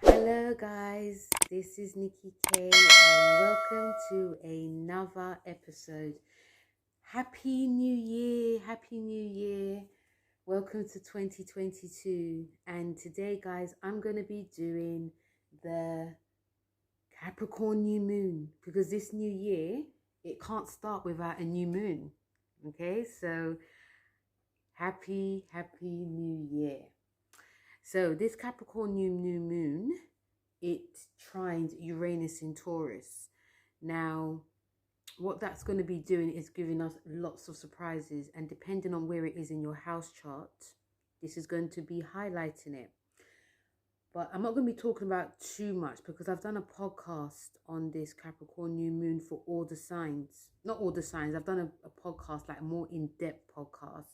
Hello guys, this is Nikki K and welcome to another episode. Happy New Year, Happy New Year. Welcome to 2022, and today guys I'm going to be doing the Capricorn new moon because this new year it can't start without a new moon. Okay, so happy New Year. So this Capricorn new moon, it trines Uranus in Taurus. Now, what that's going to be doing is giving us lots of surprises, and depending on where it is in your house chart, this is going to be highlighting it. But I'm not going to be talking about too much because I've done a podcast on this Capricorn new moon for all the signs. Not all the signs. I've done a podcast, like more in-depth podcast.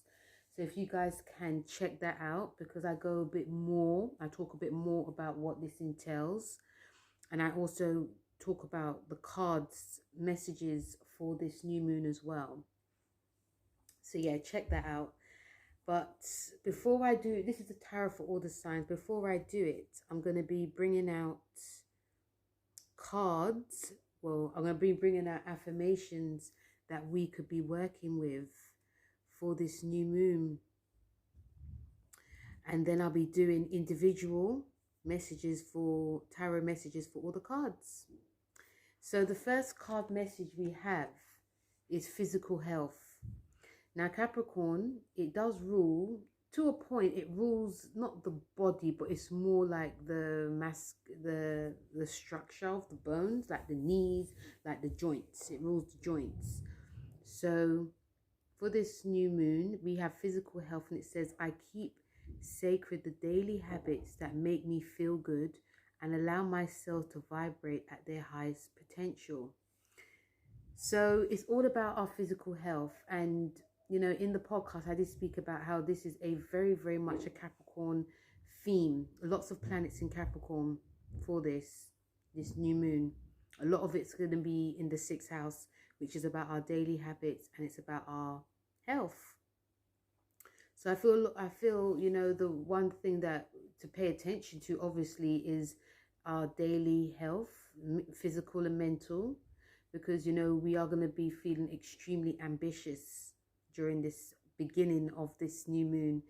So if you guys can check that out, because I go a bit more, I talk a bit more about what this entails. And I also talk about the cards, messages for this new moon as well. So yeah, check that out. But before I do, this is the tarot for all the signs. Before I do it, I'm going to be bringing out cards. Well, I'm going to be bringing out affirmations that we could be working with for this new moon. And then I'll be doing individual messages for tarot messages for all the cards. So the first card message we have is physical health. Now Capricorn, it does rule to a point. It rules not the body, but it's more like the structure of the bones, like the knees, like the joints. It rules the joints. So for this new moon, we have physical health, and it says, I keep sacred the daily habits that make me feel good and allow myself to vibrate at their highest potential. So it's all about our physical health. And you know, in the podcast I did speak about how this is a very much a Capricorn theme. Lots of planets in Capricorn for this new moon. A lot of it's going to be in the 6th house, which is about our daily habits, and it's about our health. So I feel, you know, the one thing that to pay attention to obviously is our daily health, physical and mental, because, you know, we are going to be feeling extremely ambitious during this beginning of this new moon.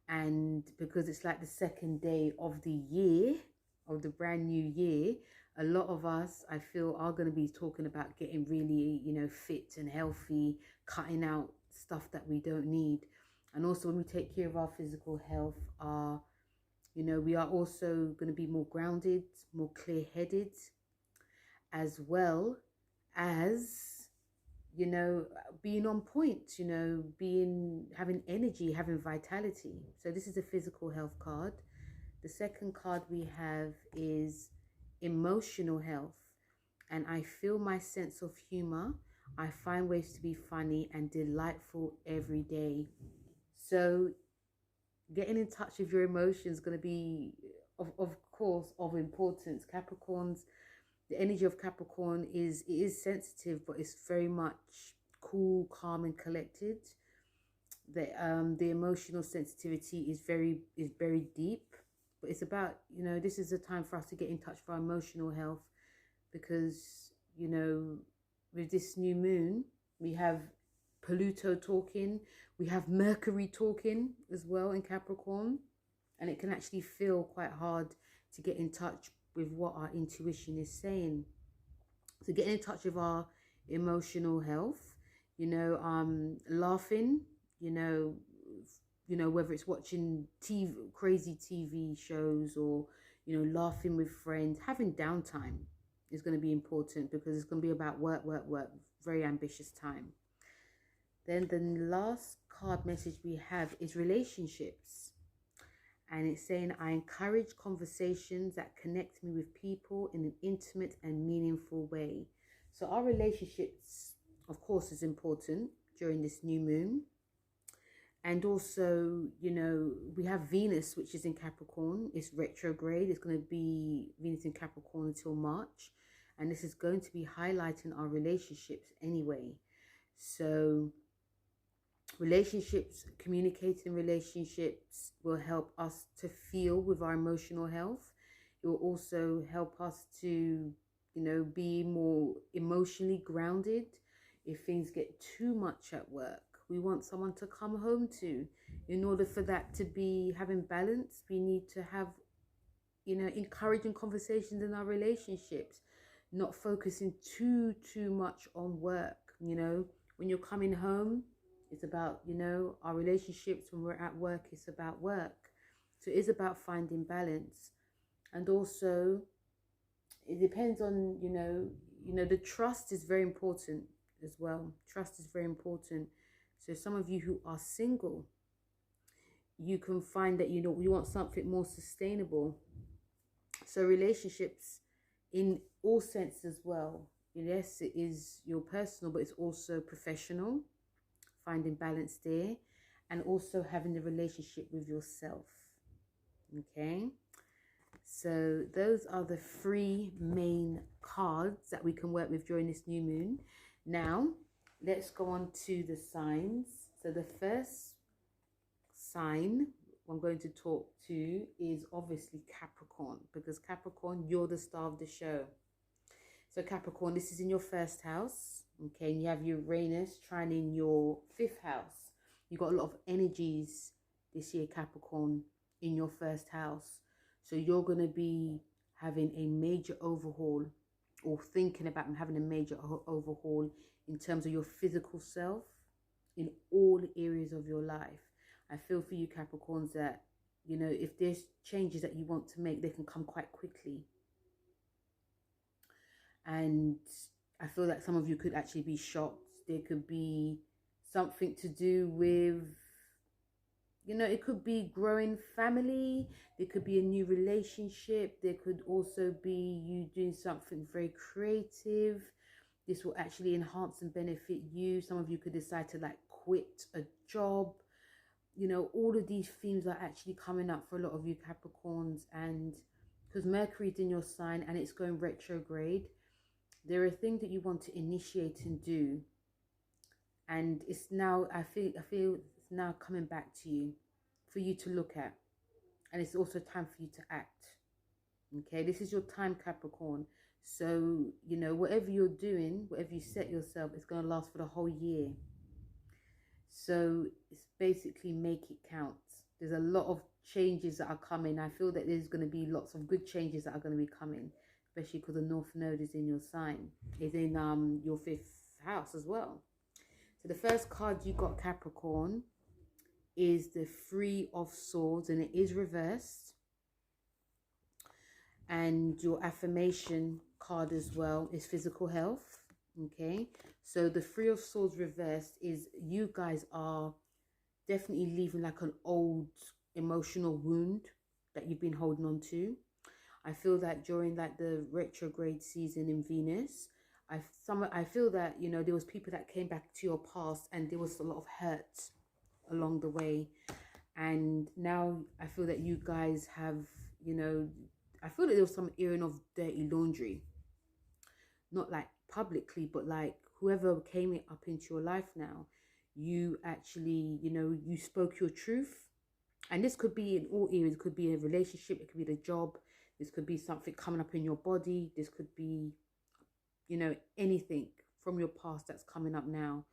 And because it's like the second day of the year, of the brand new year, a lot of us, I feel, are going to be talking about getting really, you know, fit and healthy, cutting out stuff that we don't need. And also when we take care of our physical health, you know, we are also going to be more grounded, more clear-headed, as well as, you know, being on point, you know, having energy, having vitality. So this is a physical health card. The second card we have is emotional health. And I feel my sense of humor. I find ways to be funny and delightful every day. So getting in touch with your emotions is going to be, of course, of importance. Capricorns, the energy of Capricorn is sensitive, but it's very much cool, calm, and collected. The emotional sensitivity is very deep, but it's about, you know, this is a time for us to get in touch with our emotional health, because, you know, with this new moon we have Pluto talking, we have Mercury talking as well in Capricorn, and it can actually feel quite hard to get in touch with what our intuition is saying. So getting in touch with our emotional health, you know, laughing, you know, whether it's watching crazy TV shows, or, you know, laughing with friends, having downtime is going to be important, because it's going to be about work, very ambitious time. Then the last card message we have is relationships. And it's saying, I encourage conversations that connect me with people in an intimate and meaningful way. So our relationships, of course, is important during this new moon. And also, you know, we have Venus, which is in Capricorn. It's retrograde. It's going to be Venus in Capricorn until March. And this is going to be highlighting our relationships anyway. So Relationships, communicating relationships will help us to feel with our emotional health. It will also help us to, you know, be more emotionally grounded. If things get too much at work, we want someone to come home to. In order for that to be having balance, we need to have, you know, encouraging conversations in our relationships, not focusing too much on work. You know, when you're coming home, it's about, you know, our relationships. When we're at work, it's about work. So it is about finding balance. And also, it depends on, you know, the trust is very important as well. Trust is very important. So some of you who are single, you can find that, you know, you want something more sustainable. So relationships in all sense as well. Yes, it is your personal, but it's also professional. Finding balance there, and also having a relationship with yourself. Okay, so those are the 3 main cards that we can work with during this new moon. Now let's go on to the signs. So the first sign I'm going to talk to is obviously Capricorn, because Capricorn, you're the star of the show. So Capricorn, this is in your 1st house. Okay, and you have Uranus trining your 5th house. You got a lot of energies this year, Capricorn, in your 1st house. So you're going to be having a major overhaul, or thinking about having a major overhaul in terms of your physical self in all areas of your life. I feel for you, Capricorns, that, you know, if there's changes that you want to make, they can come quite quickly. And I feel that some of you could actually be shocked. There could be something to do with, you know, it could be growing family. There could be a new relationship. There could also be you doing something very creative. This will actually enhance and benefit you. Some of you could decide to like quit a job. You know, all of these themes are actually coming up for a lot of you Capricorns. And because Mercury is in your sign and it's going retrograde, there are things that you want to initiate and do, and it's now, I feel it's now coming back to you for you to look at, and it's also time for you to act. Okay, this is your time, Capricorn. So, you know, whatever you're doing, whatever you set yourself, it's going to last for the whole year. So it's basically make it count. There's a lot of changes that are coming. I feel that there's going to be lots of good changes that are going to be coming, especially because the North Node is in your sign, is in your 5th house as well. So the first card you got, Capricorn, is the 3 of Swords, and it is reversed. And your affirmation card as well is physical health. Okay, so the 3 of Swords reversed is you guys are definitely leaving like an old emotional wound that you've been holding on to. I feel that during like the retrograde season in Venus, I feel that, you know, there was people that came back to your past and there was a lot of hurt along the way. And now I feel that you guys have, you know, I feel that there was some airing of dirty laundry. Not like publicly, but like whoever came up into your life now, you actually, you know, you spoke your truth. And this could be in all areas. It could be a relationship, it could be the job, this could be something coming up in your body, this could be, you know, anything from your past that's coming up now.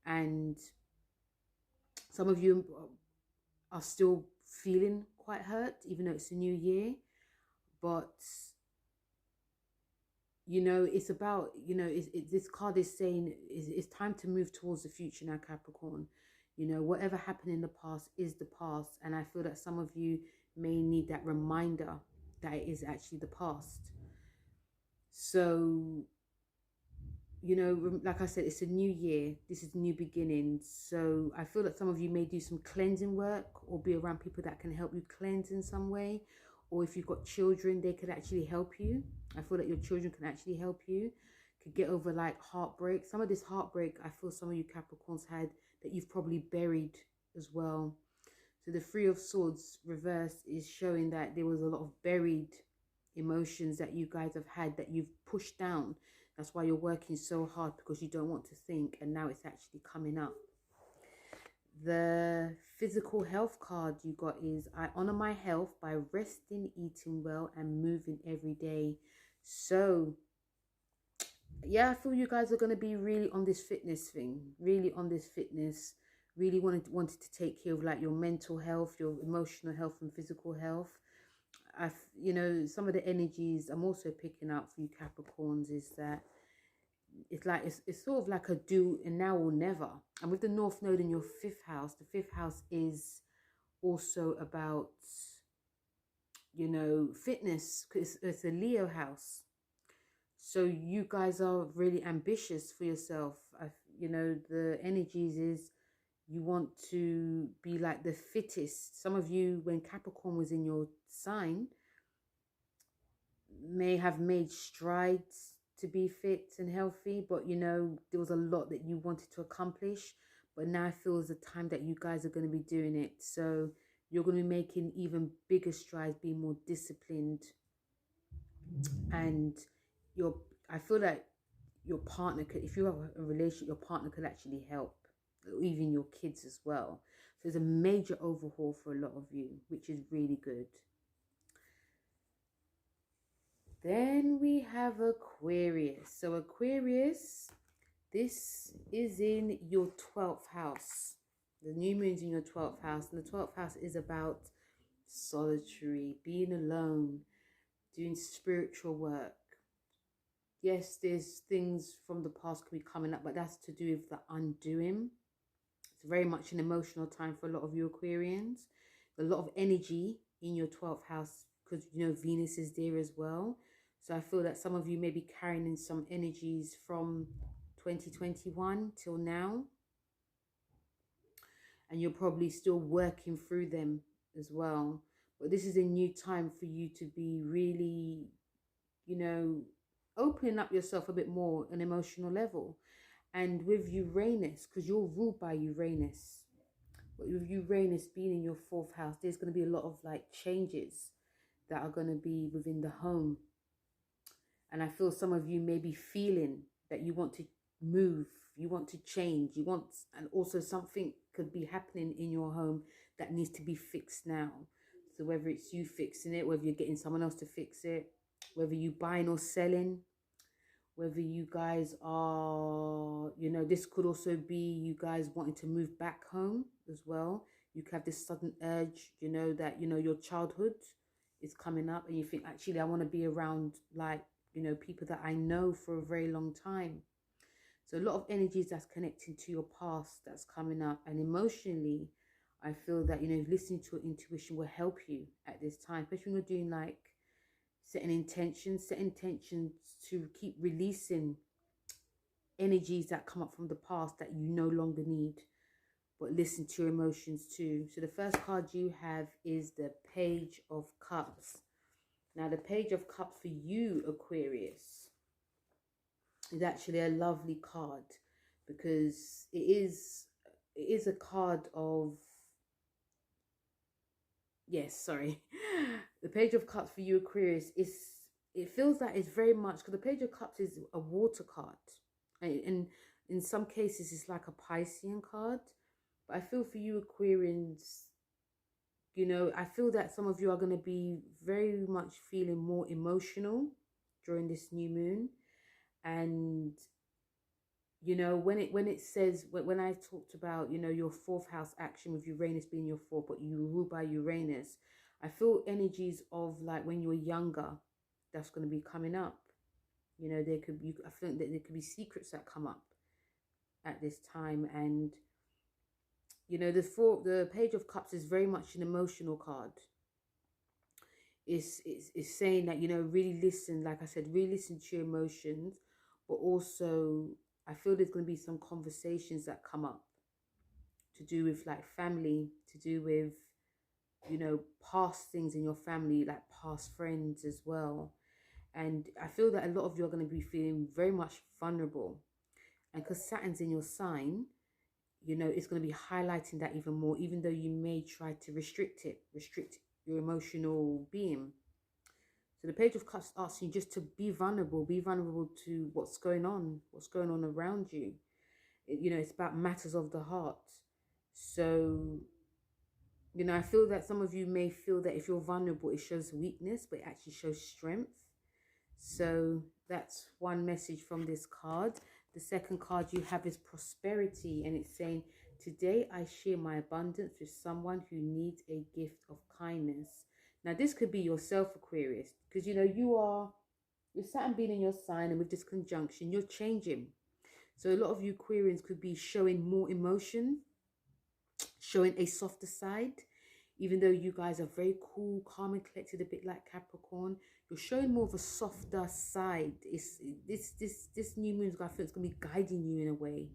And some of you are still feeling quite hurt, even though it's a new year. But, you know, it's about, you know, this card is saying it's time to move towards the future now, Capricorn. You know, whatever happened in the past is the past. And I feel that some of you may need that reminder that it is actually the past. So, you know, like I said, it's a new year. This is new beginnings. So I feel that some of you may do some cleansing work or be around people that can help you cleanse in some way. Or if you've got children, they could actually help you. I feel that your children can actually help you. Could get over like heartbreak. Some of this heartbreak, I feel some of you Capricorns had that you've probably buried as well. So the 3 of Swords reversed is showing that there was a lot of buried emotions that you guys have had that you've pushed down. That's why you're working so hard, because you don't want to think, and now it's actually coming up. The physical health card you got is I honor my health by resting, eating well, and moving every day. So yeah, I feel you guys are going to be really on this fitness thing, really on this fitness, really wanted to take care of like your mental health, your emotional health and physical health. You know, some of the energies I'm also picking up for you Capricorns is that it's like it's sort of like a do and now or never. And with the North Node in your fifth house, the fifth house is also about, you know, fitness, because it's a Leo house. So you guys are really ambitious for yourself. You know, the energies is you want to be like the fittest. Some of you, when Capricorn was in your sign, may have made strides to be fit and healthy, but you know, there was a lot that you wanted to accomplish, but now I feel is the time that you guys are going to be doing it. So you're going to be making even bigger strides, being more disciplined, and I feel like your partner could, if you have a relationship, your partner could actually help, even your kids as well. So there's a major overhaul for a lot of you, which is really good. Then we have Aquarius. So Aquarius, this is in your 12th house. The new moon's in your 12th house. And the 12th house is about solitary, being alone, doing spiritual work. Yes, there's things from the past could be coming up, but that's to do with the undoing. It's very much an emotional time for a lot of you Aquarians. A lot of energy in your 12th house because, you know, Venus is there as well. So I feel that some of you may be carrying in some energies from 2021 till now. And you're probably still working through them as well. But this is a new time for you to be really, you know, opening up yourself a bit more on an emotional level. And with Uranus, because you're ruled by Uranus, but with Uranus being in your 4th house, there's going to be a lot of like changes that are going to be within the home. And I feel some of you may be feeling that you want to move, you want to change, and also something could be happening in your home that needs to be fixed now. So whether it's you fixing it, whether you're getting someone else to fix it, whether you buying or selling, whether you guys are, you know, this could also be you guys wanting to move back home as well. You could have this sudden urge, you know, that, you know, your childhood is coming up and you think, actually, I want to be around, like, you know, people that I know for a very long time. So a lot of energies that's connecting to your past that's coming up. And emotionally, I feel that, you know, listening to your intuition will help you at this time, especially when you're doing like set intentions to keep releasing energies that come up from the past that you no longer need, but listen to your emotions too. So the first card you have is the Page of Cups. Now the Page of Cups for you, Aquarius, is actually a lovely card because it is a card of, yes, sorry. The Page of Cups for you, Aquarius, it feels like it's very much, because the Page of Cups is a water card. And in some cases, it's like a Piscean card. But I feel for you, Aquarians, you know, I feel that some of you are going to be very much feeling more emotional during this new moon. And, you know, when it says, when I talked about, you know, your 4th house action with Uranus being your 4th, but you rule by Uranus, I feel energies of like when you're younger, that's going to be coming up. You know, I think that there could be secrets that come up at this time. And, you know, the Page of Cups is very much an emotional card. It's saying that, you know, really listen, like I said, really listen to your emotions, but also I feel there's going to be some conversations that come up to do with like family, to do with, you know, past things in your family, like past friends as well. And I feel that a lot of you are going to be feeling very much vulnerable. And because Saturn's in your sign, you know, it's going to be highlighting that even more, even though you may try to restrict your emotional being. So the Page of Cups asks you just to be vulnerable to what's going on around you. You know, it's about matters of the heart. So, you know, I feel that some of you may feel that if you're vulnerable, it shows weakness, but it actually shows strength. So that's one message from this card. The second card you have is prosperity, and it's saying, today I share my abundance with someone who needs a gift of kindness. Now, this could be yourself, Aquarius, because, you know, you're Saturn being in your sign, and with this conjunction, you're changing. So a lot of you Aquarians could be showing more emotion, showing a softer side. Even though you guys are very cool, calm and collected, a bit like Capricorn, you're showing more of a softer side. It's this new moon, I feel it's going to be guiding you in a way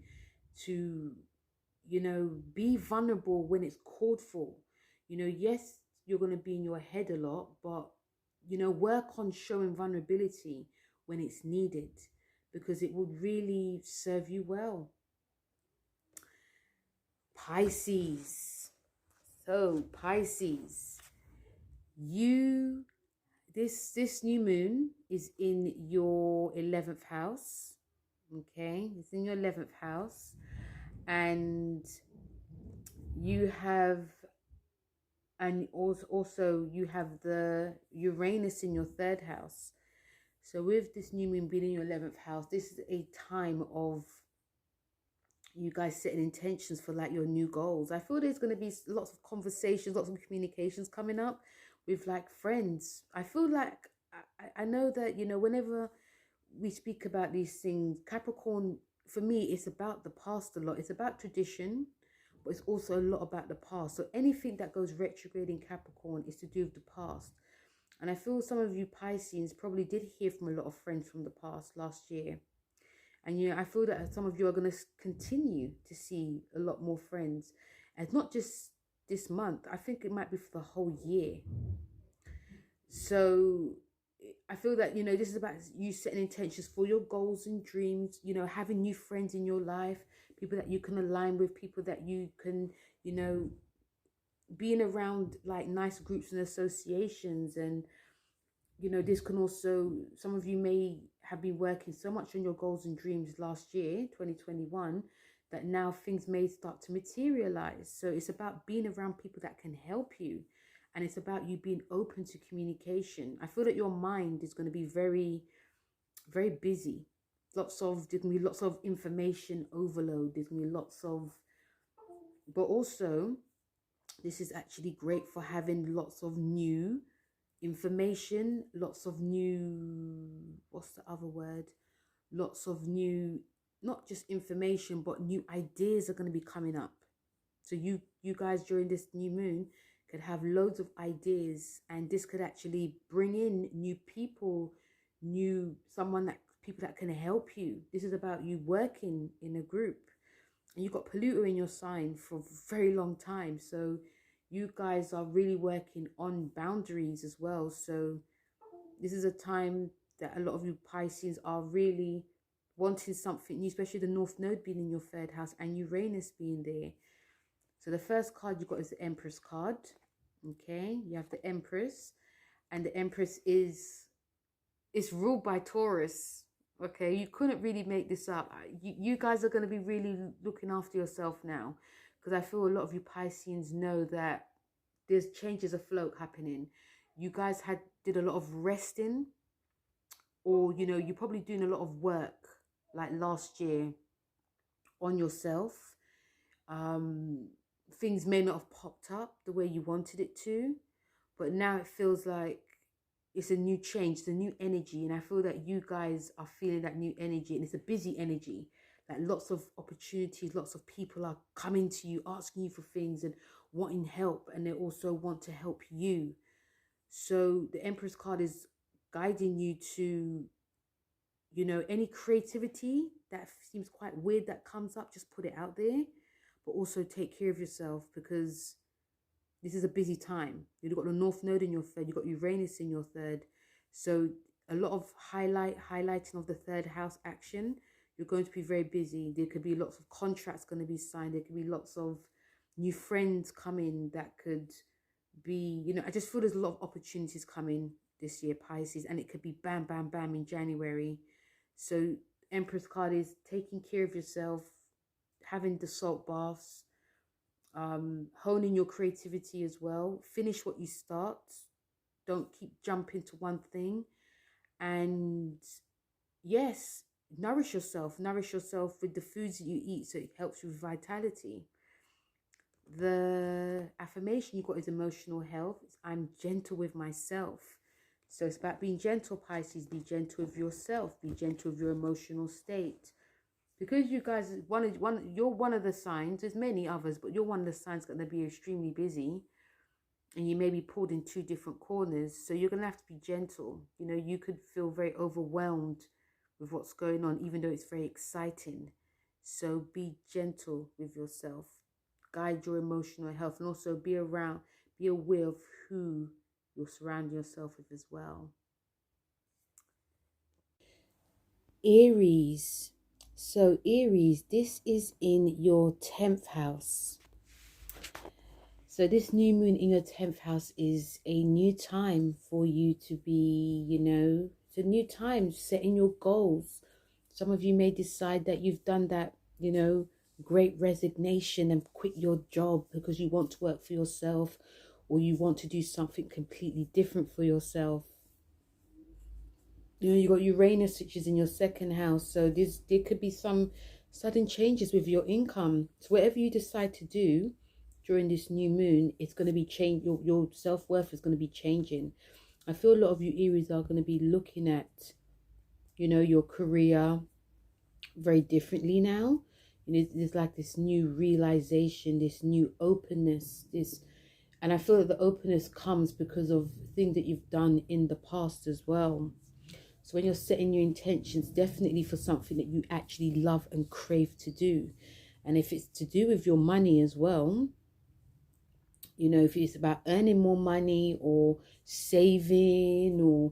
to, you know, be vulnerable when it's called for. You know, yes, you're going to be in your head a lot, but, you know, work on showing vulnerability when it's needed, because it would really serve you well. Pisces. So Pisces, this new moon is in your 11th house. Okay, it's in your 11th house, and you have, and also you have the Uranus in your 3rd house. So with this new moon being in your 11th house, this is a time of you guys setting intentions for like your new goals. I feel there's going to be lots of conversations, lots of communications coming up with like friends. I feel like I know that, you know, whenever we speak about these things, Capricorn, for me, it's about the past a lot. It's about tradition, but it's also a lot about the past. So anything that goes retrograde in Capricorn is to do with the past. And I feel some of you Pisces probably did hear from a lot of friends from the past last year. And, you know, I feel that some of you are going to continue to see a lot more friends. And not just this month. I think it might be for the whole year. So I feel that, you know, this is about you setting intentions for your goals and dreams, you know, having new friends in your life, people that you can align with, people that you can, you know, being around like nice groups and associations. And, you know, this can also, some of you may have been working so much on your goals and dreams last year, 2021, that now things may start to materialize. So it's about being around people that can help you. And it's about you being open to communication. I feel that your mind is going to be very, very busy. There's going to be lots of information overload. There's going to be lots of, but also this is actually great for having lots of new information, lots of new, what's the other word? Lots of new, not just information, but new ideas are going to be coming up. So you guys during this new moon could have loads of ideas, and this could actually bring in new people, people that can help you. This is about you working in a group. And you've got Pluto in your sign for a very long time. So you guys are really working on boundaries as well. So this is a time that a lot of you Pisces are really wanting something new, especially the North Node being in your 3rd house and Uranus being there. So the first card you got is the Empress card. Okay, you have the Empress, and the Empress is ruled by Taurus. Okay, you couldn't really make this up. You guys are going to be really looking after yourself now, because I feel a lot of you Pisceans know that there's changes afloat happening. You guys did a lot of resting, or, you know, you're probably doing a lot of work like last year on yourself. Things may not have popped up the way you wanted it to, but now it feels like it's a new change, it's a new energy. And I feel that you guys are feeling that new energy, and it's a busy energy. Like lots of opportunities, lots of people are coming to you, asking you for things and wanting help, and they also want to help you. So the Empress card is guiding you to, you know, any creativity that seems quite weird that comes up, just put it out there. But also take care of yourself, because this is a busy time. You've got the North Node in your 3rd. You've got Uranus in your 3rd. So a lot of highlighting of the 3rd house action. You're going to be very busy. There could be lots of contracts going to be signed. There could be lots of new friends coming that could be, you know, I just feel there's a lot of opportunities coming this year, Pisces. And it could be bam, bam, bam in January. So Empress card is taking care of yourself, having the salt baths, honing your creativity as well. Finish what you start. Don't keep jumping to one thing. And yes, nourish yourself. Nourish yourself with the foods that you eat, so it helps with vitality. The affirmation you got is emotional health. I'm gentle with myself. So it's about being gentle, Pisces. Be gentle with yourself. Be gentle with your emotional state. Because you guys, you're one of the signs. There's many others, but you're one of the signs going to be extremely busy. And you may be pulled in two different corners. So you're going to have to be gentle. You know, you could feel very overwhelmed with what's going on, even though it's very exciting. So be gentle with yourself. Guide your emotional health, and also be aware of who you're surrounding yourself with as well. Aries. So Aries, this is in your 10th house. So this new moon in your 10th house is a new time for you to be, it's a new time setting your goals. Some of you may decide that you've done that, great resignation and quit your job because you want to work for yourself, or you want to do something completely different for yourself. You got Uranus, which is in your 2nd house. So there could be some sudden changes with your income. So whatever you decide to do during this new moon, it's going to be changed. Your self-worth is going to be changing. I feel a lot of you Aries are going to be looking at, your career very differently now. There's like this new realization, this new openness, and I feel that the openness comes because of things that you've done in the past as well. So when you're setting your intentions, definitely for something that you actually love and crave to do. And if it's to do with your money as well, if it's about earning more money or saving or,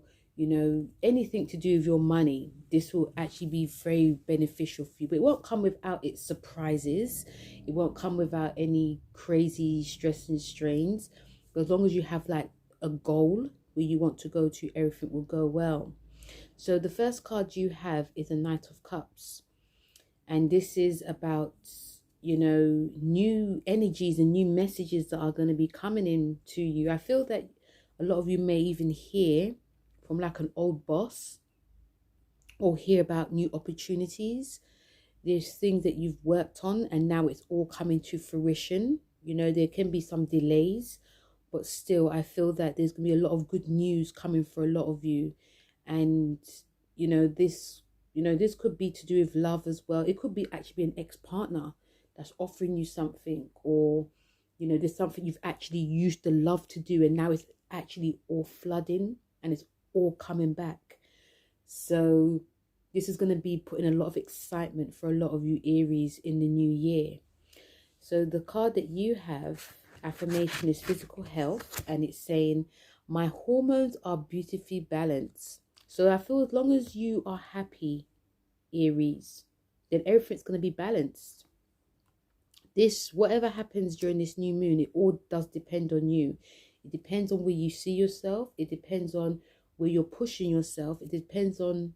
anything to do with your money, this will actually be very beneficial for you. But it won't come without its surprises. It won't come without any crazy stress and strains. But as long as you have like a goal where you want to go to, everything will go well. So the first card you have is a Knight of Cups. And this is about, new energies and new messages that are going to be coming in to you. I feel that a lot of you may even hear from like an old boss, or hear about new opportunities. There's things that you've worked on and now it's all coming to fruition. There can be some delays, but still I feel that there's going to be a lot of good news coming for a lot of you. And this could be to do with love as well. It could be actually an ex-partner that's offering you something, or there's something you've actually used the love to do and now it's actually all flooding and it's all coming back. So this is going to be putting a lot of excitement for a lot of you Aries in the new year. So the card that you have, affirmation, is physical health, and it's saying, my hormones are beautifully balanced. So I feel as long as you are happy, Aries, then everything's going to be balanced. Whatever happens during this new moon, it all does depend on you. It depends on where you see yourself. It depends on where you're pushing yourself. It depends on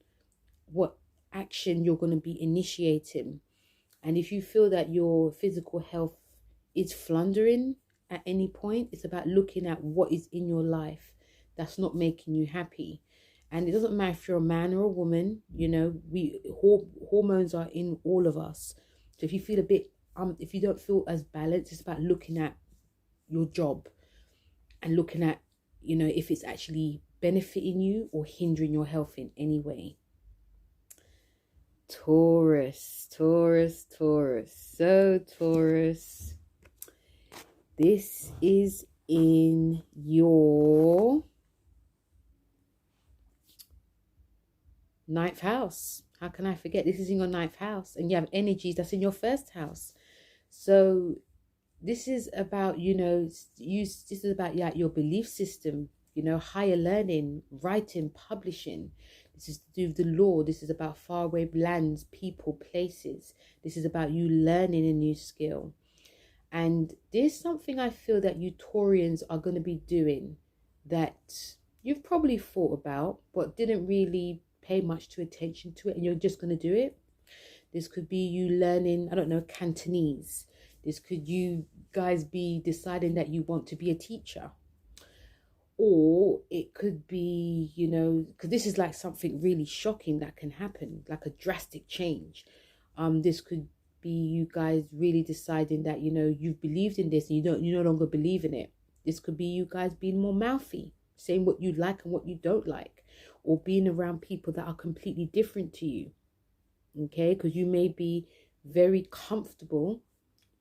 what action you're going to be initiating. And if you feel that your physical health is floundering at any point, it's about looking at what is in your life that's not making you happy. And it doesn't matter if you're a man or a woman, hormones are in all of us. So if you feel if you don't feel as balanced, it's about looking at your job and looking at, if it's actually benefiting you or hindering your health in any way. Taurus. So Taurus, this is in your 9th house. How can I forget? This is in your 9th house, and you have energies that's in your 1st house. So this is about, this is about your belief system, higher learning, writing, publishing. This is to do with the law. This is about faraway lands, people, places. This is about you learning a new skill. And there's something I feel that you Taurians are going to be doing that you've probably thought about, but didn't really pay much attention to it, and you're just going to do it. This could be you learning, I don't know, Cantonese. This could guys be deciding that you want to be a teacher. Or it could be, you know, because this is like something really shocking that can happen, like a drastic change. This could be you guys really deciding that, you know, you've believed in this and you no longer believe in it. This could be you guys being more mouthy, saying what you like and what you don't like, or being around people that are completely different to you. Okay, because you may be very comfortable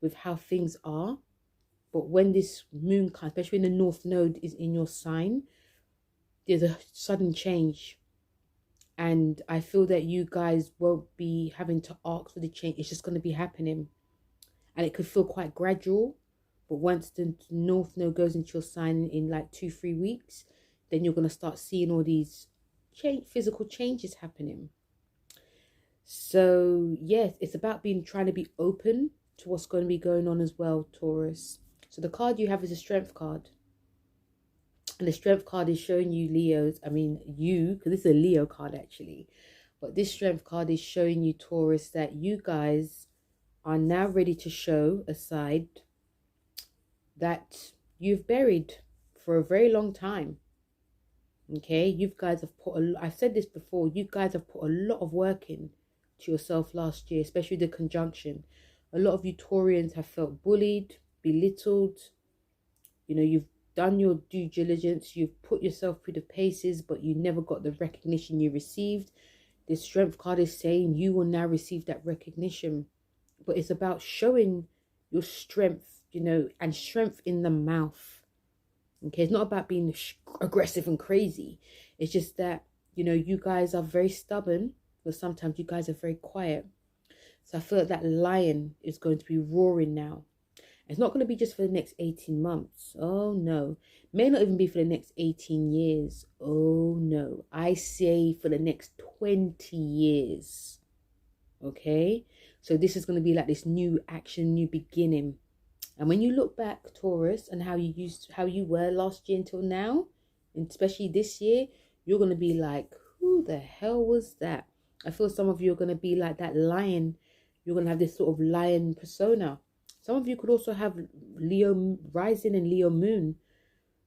with how things are, but when this moon comes, especially when the North Node is in your sign, there's a sudden change. And I feel that you guys won't be having to ask for the change. It's just going to be happening. And it could feel quite gradual. But once the North Node goes into your sign in like 2-3 weeks, then you're going to start seeing all these physical changes happening. So, yes, it's about trying to be open to what's going to be going on as well, Taurus. So the card you have is a strength card. And the strength card is showing you Leos. I mean, because this is a Leo card actually. But this strength card is showing you, Taurus, that you guys are now ready to show a side that you've buried for a very long time. Okay, you guys have I've said this before, you guys have put a lot of work in to yourself last year, especially the conjunction. A lot of you Taurians have felt bullied, belittled. You know, you've done your due diligence, you've put yourself through the paces, but you never got the recognition you received. This strength card is saying you will now receive that recognition. But it's about showing your strength, you know, and strength in the mouth. Okay, it's not about being aggressive and crazy. It's just that, you know, you guys are very stubborn, but sometimes you guys are very quiet. So I feel like that lion is going to be roaring now. It's not going to be just for the next 18 months. Oh, no. May not even be for the next 18 years. Oh, no. I say for the next 20 years. Okay? So this is going to be like this new action, new beginning. And when you look back, Taurus, and how you were last year until now, and especially this year, you're going to be like, who the hell was that? I feel some of you are going to be like that lion. You're going to have this sort of lion persona. Some of you could also have Leo rising and Leo moon.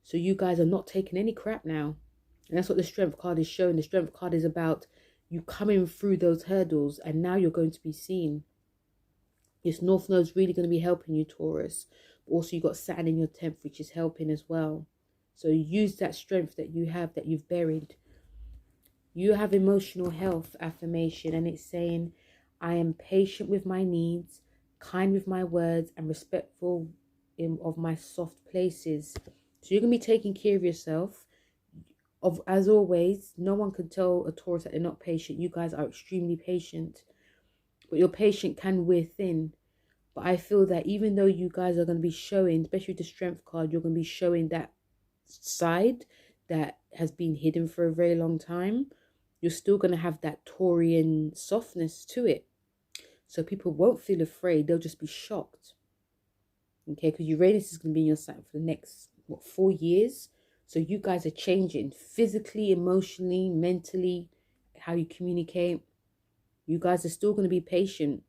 So you guys are not taking any crap now. And that's what the strength card is showing. The strength card is about you coming through those hurdles, and now you're going to be seen. This North Node is really going to be helping you, Taurus. But also you've got Saturn in your 10th, which is helping as well. So use that strength that you have, that you've buried. You have emotional health affirmation, and it's saying, I am patient with my needs, kind with my words, and respectful of my soft places. So you're going to be taking care of yourself. As always, no one can tell a Taurus that they're not patient. You guys are extremely patient. But your patient can wear thin. But I feel that even though you guys are going to be showing, especially with the strength card, you're going to be showing that side that has been hidden for a very long time. You're still going to have that Taurian softness to it. So people won't feel afraid. They'll just be shocked. Okay, because Uranus is going to be in your sign for the next, 4 years. So you guys are changing physically, emotionally, mentally, how you communicate. You guys are still going to be patient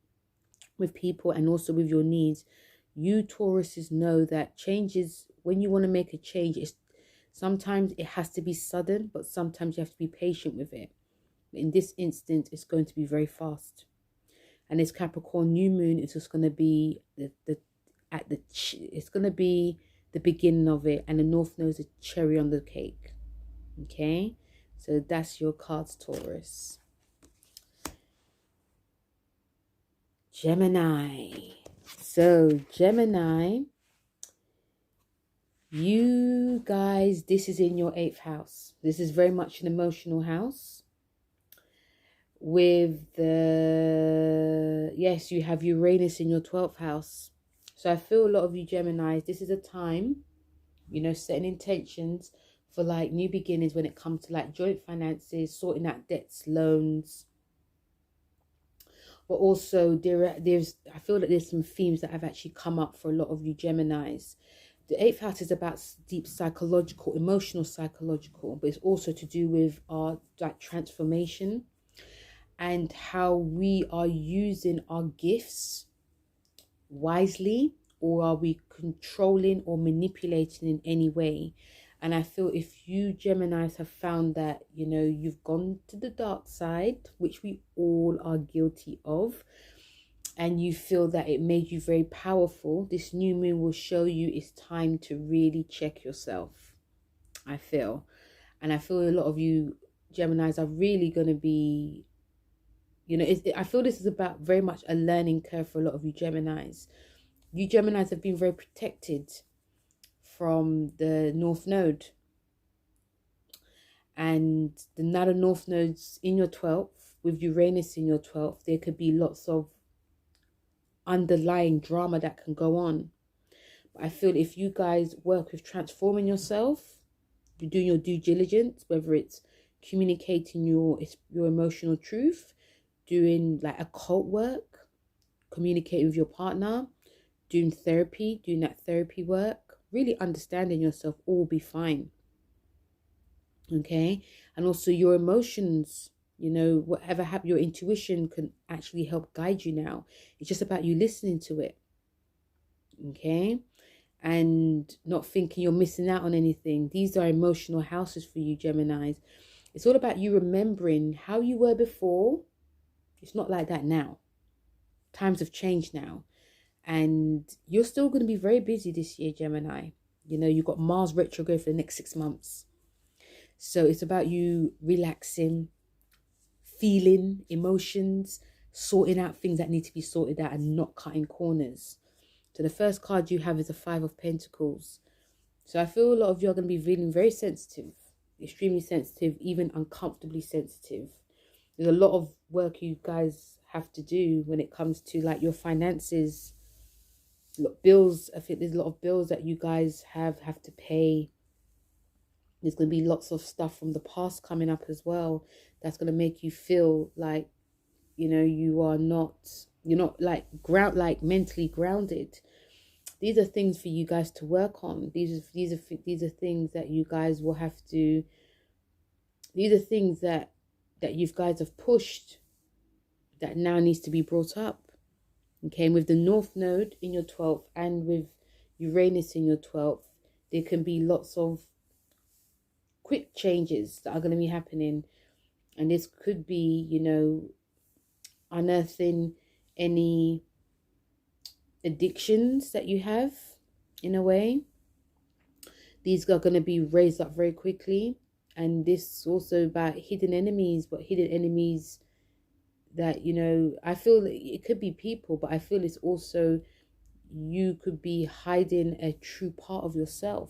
with people and also with your needs. You Tauruses know that changes, when you want to make a change, sometimes it has to be sudden, but sometimes you have to be patient with it. In this instance, it's going to be very fast. And this Capricorn new moon is just going to be it's going to be the beginning of it, and the North Node is a cherry on the cake. Okay, so that's your cards, Taurus. Gemini. So Gemini, you guys, this is in your 8th house. This is very much an emotional house. With yes, you have Uranus in your 12th house. So I feel a lot of you Geminis, this is a time, you know, setting intentions for like new beginnings when it comes to like joint finances, sorting out debts, loans. But also I feel that there's some themes that have actually come up for a lot of you Geminis. The 8th house is about deep psychological, emotional psychological, but it's also to do with our like transformation and how we are using our gifts wisely or are we controlling or manipulating in any way? And I feel if you Geminis have found that, you know, you've gone to the dark side, which we all are guilty of, and you feel that it made you very powerful, this new moon will show you it's time to really check yourself, I feel. And I feel a lot of you Geminis are really going to be, you know, I feel this is about very much a learning curve for a lot of you Geminis. You Geminis have been very protected from the North Node. And now the North Node's in your 12th, with Uranus in your 12th, there could be lots of underlying drama that can go on. But I feel if you guys work with transforming yourself, you're doing your due diligence, whether it's communicating your emotional truth, doing like occult work, communicating with your partner, doing therapy, doing that therapy work, really understanding yourself, all be fine. Okay? And also your emotions, you know, whatever happened, your intuition can actually help guide you now. It's just about you listening to it. Okay? And not thinking you're missing out on anything. These are emotional houses for you, Geminis. It's all about you remembering how you were before. It's not like that now. Times have changed now. And you're still going to be very busy this year, Gemini. You know, you've got Mars retrograde for the next 6 months. So it's about you relaxing, feeling emotions, sorting out things that need to be sorted out and not cutting corners. So the first card you have is the 5 of Pentacles. So I feel a lot of you are going to be feeling very sensitive, extremely sensitive, even uncomfortably sensitive. There's a lot of work you guys have to do when it comes to like your finances, bills. I think there's a lot of bills that you guys have to pay. There's going to be lots of stuff from the past coming up as well. That's going to make you feel like, you know, you're not like mentally grounded. These are things for you guys to work on. These are things that you guys will have to. These are things that you guys have pushed that now needs to be brought up. Okay, and with the North Node in your 12th and with Uranus in your 12th, there can be lots of quick changes that are going to be happening. And this could be, you know, unearthing any addictions that you have in a way. These are going to be raised up very quickly. And this is also about hidden enemies, but hidden enemies that, you know, I feel it could be people, but I feel it's also you could be hiding a true part of yourself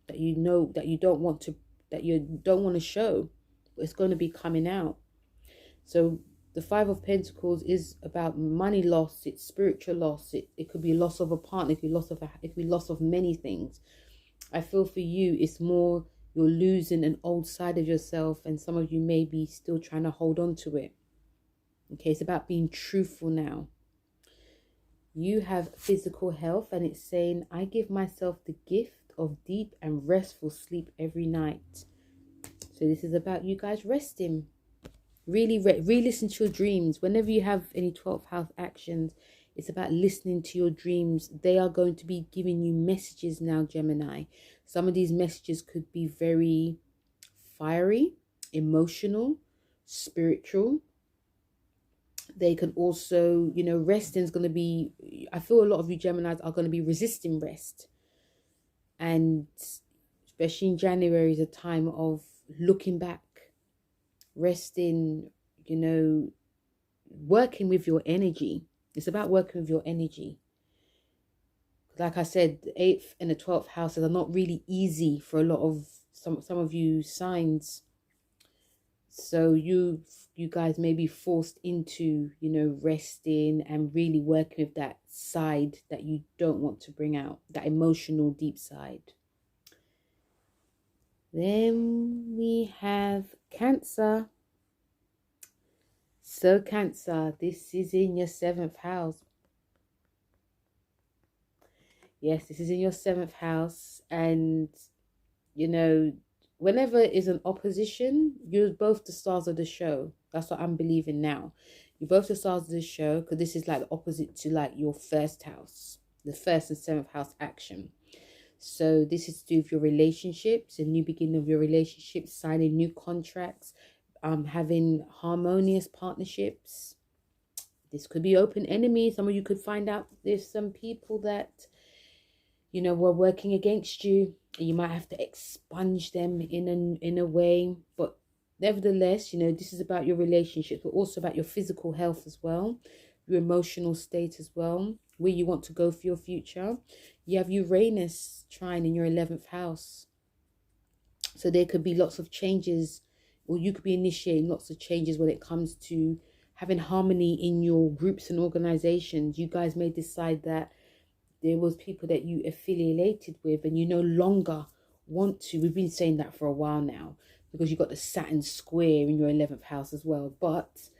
that you know that you don't want to show, but it's going to be coming out. So the 5 of Pentacles is about money loss, it's spiritual loss, it could be loss of a partner, it could be loss of many things. I feel for you it's more you're losing an old side of yourself, and some of you may be still trying to hold on to it. Okay, it's about being truthful now. You have physical health, and it's saying, I give myself the gift of deep and restful sleep every night. So this is about you guys resting. Really listen to your dreams. Whenever you have any 12th house actions, it's about listening to your dreams. They are going to be giving you messages now, Gemini. Some of these messages could be very fiery, emotional, spiritual. They can also, you know, resting is going to be, I feel a lot of you Geminis are going to be resisting rest. And especially in January is a time of looking back, resting, you know, working with your energy. It's about working with your energy. Like I said, the 8th and the 12th houses are not really easy for a lot of some of you signs. So you guys may be forced into, you know, resting and really working with that side that you don't want to bring out, that emotional deep side. Then we have Cancer. So Cancer, this is in your 7th house. Yes, this is in your 7th house. And, you know, whenever is an opposition, you're both the stars of the show. That's what I'm believing now. You're both the stars of the show, because this is like the opposite to like your 1st house. the 1st and 7th house action. So this is to do with your relationships, a new beginning of your relationships, signing new contracts, having harmonious partnerships. This could be open enemy. Some of you could find out there's some people that, you know, were working against you. You might have to expunge them in a way. But nevertheless, you know, this is about your relationships, but also about your physical health as well, your emotional state as well, where you want to go for your future. You have Uranus trine in your 11th house. So there could be lots of changes, or you could be initiating lots of changes when it comes to having harmony in your groups and organizations. You guys may decide that there was people that you affiliated with and you no longer want to. We've been saying that for a while now, because you've got the Saturn square in your 11th house as well. But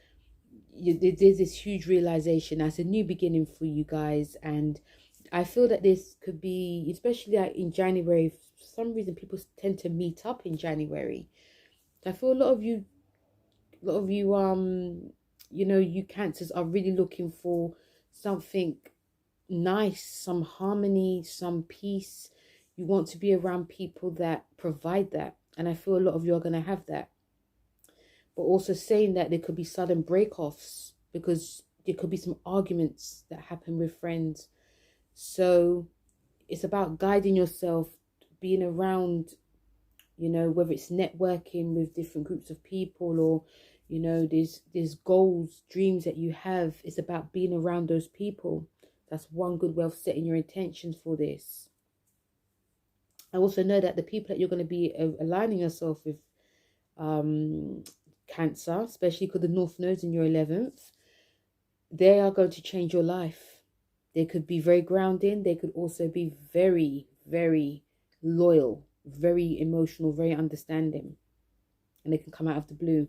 there's this huge realization as a new beginning for you guys. And I feel that this could be, especially like in January, for some reason people tend to meet up in January. I feel a lot of you you know, you Cancers are really looking for something nice, some harmony, some peace. You want to be around people that provide that, and I feel a lot of you are going to have that. But also saying that there could be sudden break-offs, because there could be some arguments that happen with friends. So it's about guiding yourself, being around, you know, whether it's networking with different groups of people, or, you know, there's goals, dreams that you have. It's about being around those people. That's one good way of setting your intentions for this. I also know that the people that you're going to be aligning yourself with, Cancer, especially because the North Node's in your 11th, they are going to change your life. They could be very grounding. They could also be very, very loyal, very emotional, very understanding. And they can come out of the blue.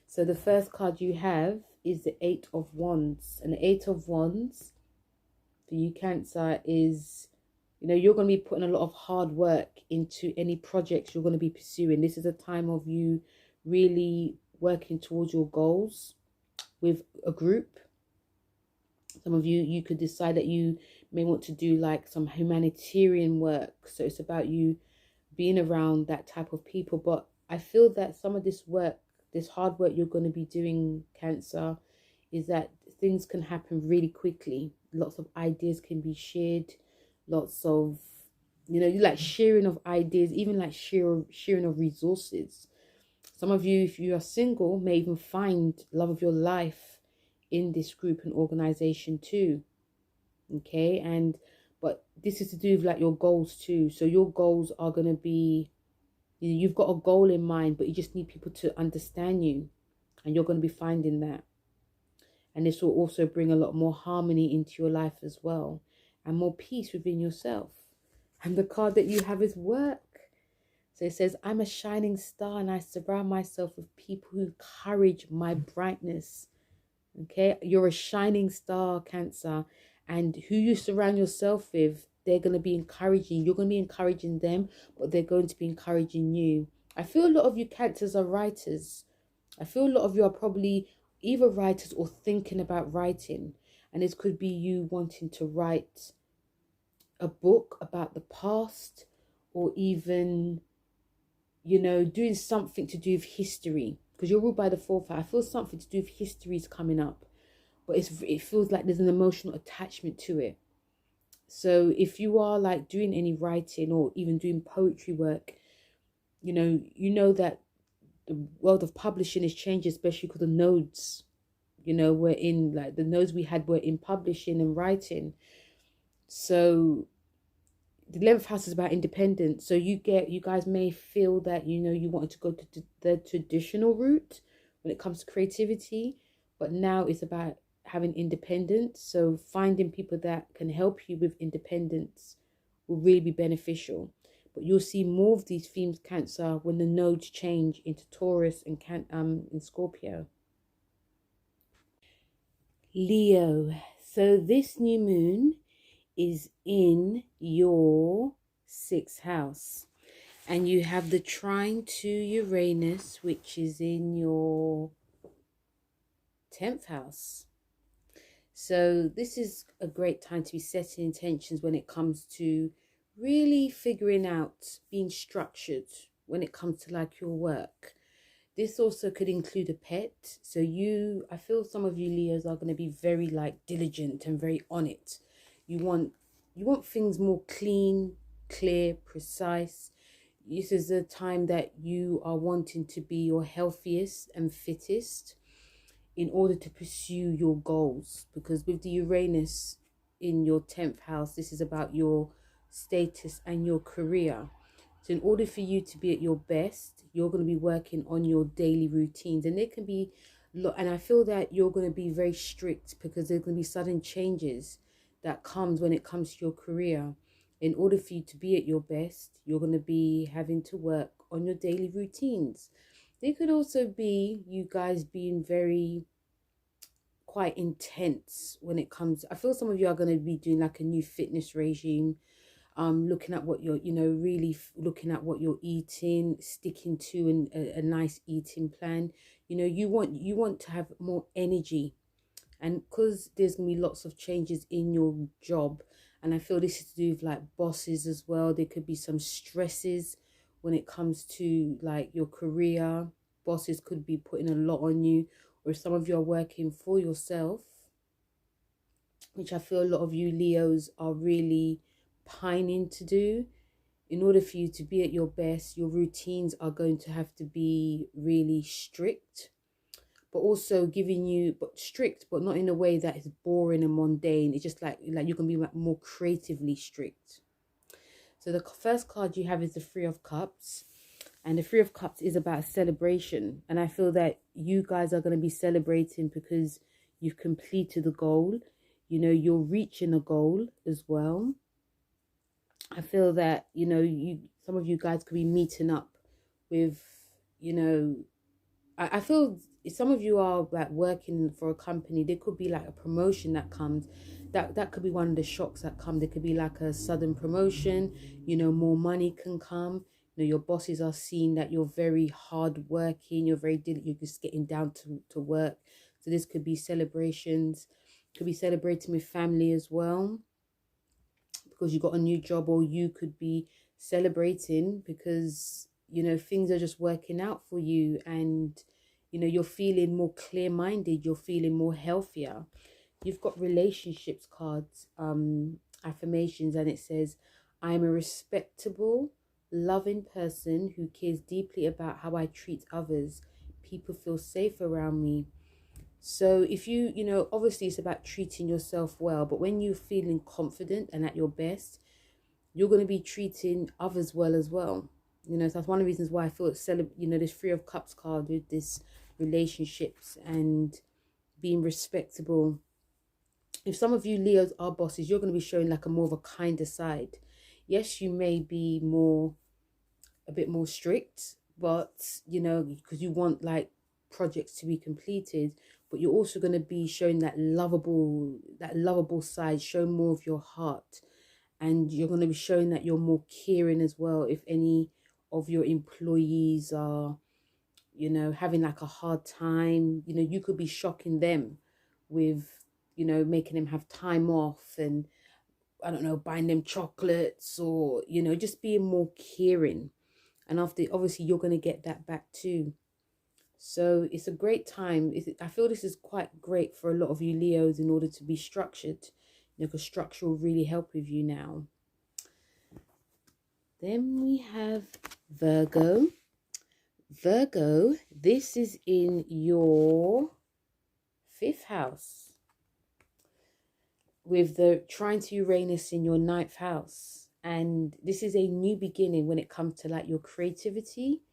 So the first card you have is the 8 of Wands. And the 8 of Wands for you Cancer is, you know, you're going to be putting a lot of hard work into any projects you're going to be pursuing. This is a time of you really working towards your goals with a group. Some of you could decide that you may want to do like some humanitarian work. So it's about you being around that type of people. But I feel that some of this work, this hard work you're going to be doing, Cancer, is that things can happen really quickly. Lots of ideas can be shared. Lots of, you know, you like sharing of ideas, even like sharing of resources. Some of you, if you are single, may even find love of your life in this group and organization too. Okay, but this is to do with like your goals too. So your goals are going to be, you know, you've got a goal in mind, but you just need people to understand you, and you're going to be finding that. And this will also bring a lot more harmony into your life as well, and more peace within yourself. And the card that you have is work. So it says, I'm a shining star and I surround myself with people who encourage my brightness. Okay, you're a shining star, Cancer. And who you surround yourself with, they're going to be encouraging. You're going to be encouraging them, but they're going to be encouraging you. I feel a lot of you Cancers are writers. I feel a lot of you are probably either writers or thinking about writing. And this could be you wanting to write a book about the past, or even, you know, doing something to do with history, because you're ruled by the 4th. I feel something to do with history is coming up, but it feels like there's an emotional attachment to it. So if you are like doing any writing or even doing poetry work, you know that the world of publishing is changing, especially because the nodes, you know, were in, like the nodes we had were in publishing and writing. So the 11th house is about independence. So you guys may feel that, you know, you wanted to go to the traditional route when it comes to creativity, but now it's about having independence. So finding people that can help you with independence will really be beneficial. But you'll see more of these themes, Cancer, when the nodes change into Taurus and in Scorpio. Leo. So this new moon is in your 6th house, and you have the trine to Uranus, which is in your 10th house. So this is a great time to be setting intentions when it comes to really figuring out being structured when it comes to like your work. This also could include a pet. So I feel some of you Leos are going to be very like diligent and very on it. You want things more clean, clear, precise. This is a time that you are wanting to be your healthiest and fittest in order to pursue your goals, because with the Uranus in your 10th house, this is about your status and your career. So in order for you to be at your best, you're going to be working on your daily routines, and there can be and I feel that you're going to be very strict because there's going to be sudden changes that comes when it comes to your career. In order for you to be at your best, you're going to be having to work on your daily routines. There could also be you guys being very quite intense when it comes. I feel some of you are going to be doing like a new fitness regime, looking at what you're, really looking at what you're eating, sticking to a nice eating plan. You want to have more energy, and because there's gonna be lots of changes in your job, and I feel this is to do with like bosses as well. There could be some stresses when it comes to like your career. Bosses could be putting a lot on you, or if some of you are working for yourself, which I feel a lot of you Leos are really pining to do. In order for you to be at your best, your routines are going to have to be really strict, but also giving you, but strict, but not in a way that is boring and mundane. It's just like you can be more creatively strict. So the first card you have is the Three of Cups, and the Three of Cups is about celebration. And I feel that you guys are going to be celebrating because you've completed a goal. You're reaching a goal as well. I feel that, some of you guys could be meeting up with, I feel some of you are like working for a company. There could be like a promotion that comes. That could be one of the shocks that come. There could be like a sudden promotion, more money can come. Your bosses are seeing that you're very hard working, you're just getting down to work. So this could be celebrations, could be celebrating with family as well, because you got a new job, or you could be celebrating because things are just working out for you, and you're feeling more clear-minded, you're feeling more healthier. You've got relationships cards, affirmations, and it says, I am a respectable, loving person who cares deeply about how I treat others. People feel safe around me. So if obviously it's about treating yourself well, but when you're feeling confident and at your best, you're going to be treating others well as well. So that's one of the reasons why I feel it's this Three of Cups card with this relationships and being respectable. If some of you Leos are bosses, you're going to be showing like a more of a kinder side. Yes, you may be a bit more strict, but because you want like projects to be completed, but you're also going to be showing that lovable side, showing more of your heart, and you're going to be showing that you're more caring as well. If any of your employees are having like a hard time, you could be shocking them with making them have time off, and I don't know, buying them chocolates, or just being more caring. And after, obviously you're going to get that back too. So it's a great time. I feel this is quite great for a lot of you Leos in order to be structured, because structure will really help with you now. Then we have Virgo. Virgo, this is in your 5th house, with the trine to Uranus in your 9th house. And this is a new beginning when it comes to like your creativity,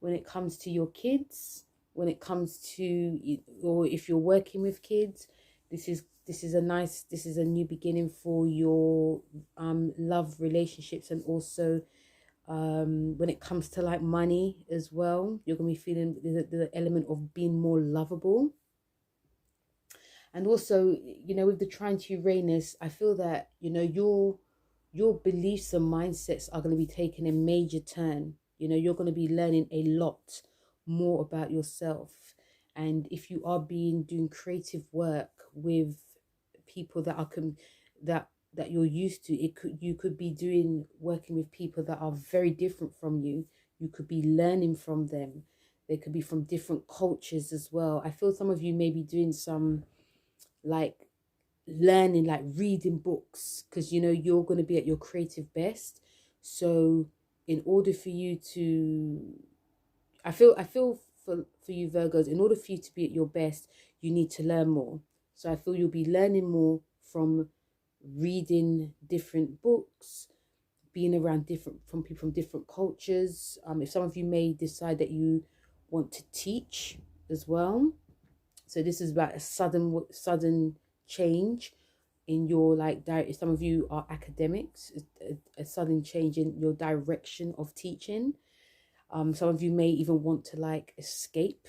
when it comes to your kids, when it comes to, or if you're working with kids, this is a new beginning for your love relationships, and also when it comes to like money as well. You're gonna be feeling the element of being more lovable. And also, with the trine to Uranus, I feel that your beliefs and mindsets are going to be taking a major turn. You're going to be learning a lot more about yourself. And if you are doing creative work with people that are that you're used to. You could be working with people that are very different from you. You could be learning from them. They could be from different cultures as well. I feel some of you may be doing some like learning, like reading books, because you know you're going to be at your creative best. So in order for you to, I feel for you Virgos, in order for you to be at your best, you need to learn more. So I feel you'll be learning more from reading different books, being around different from people from different cultures. If some of you may decide that you want to teach as well, so this is about a sudden change in your if some of you are academics, a sudden change in your direction of teaching. Some of you may even want to like escape,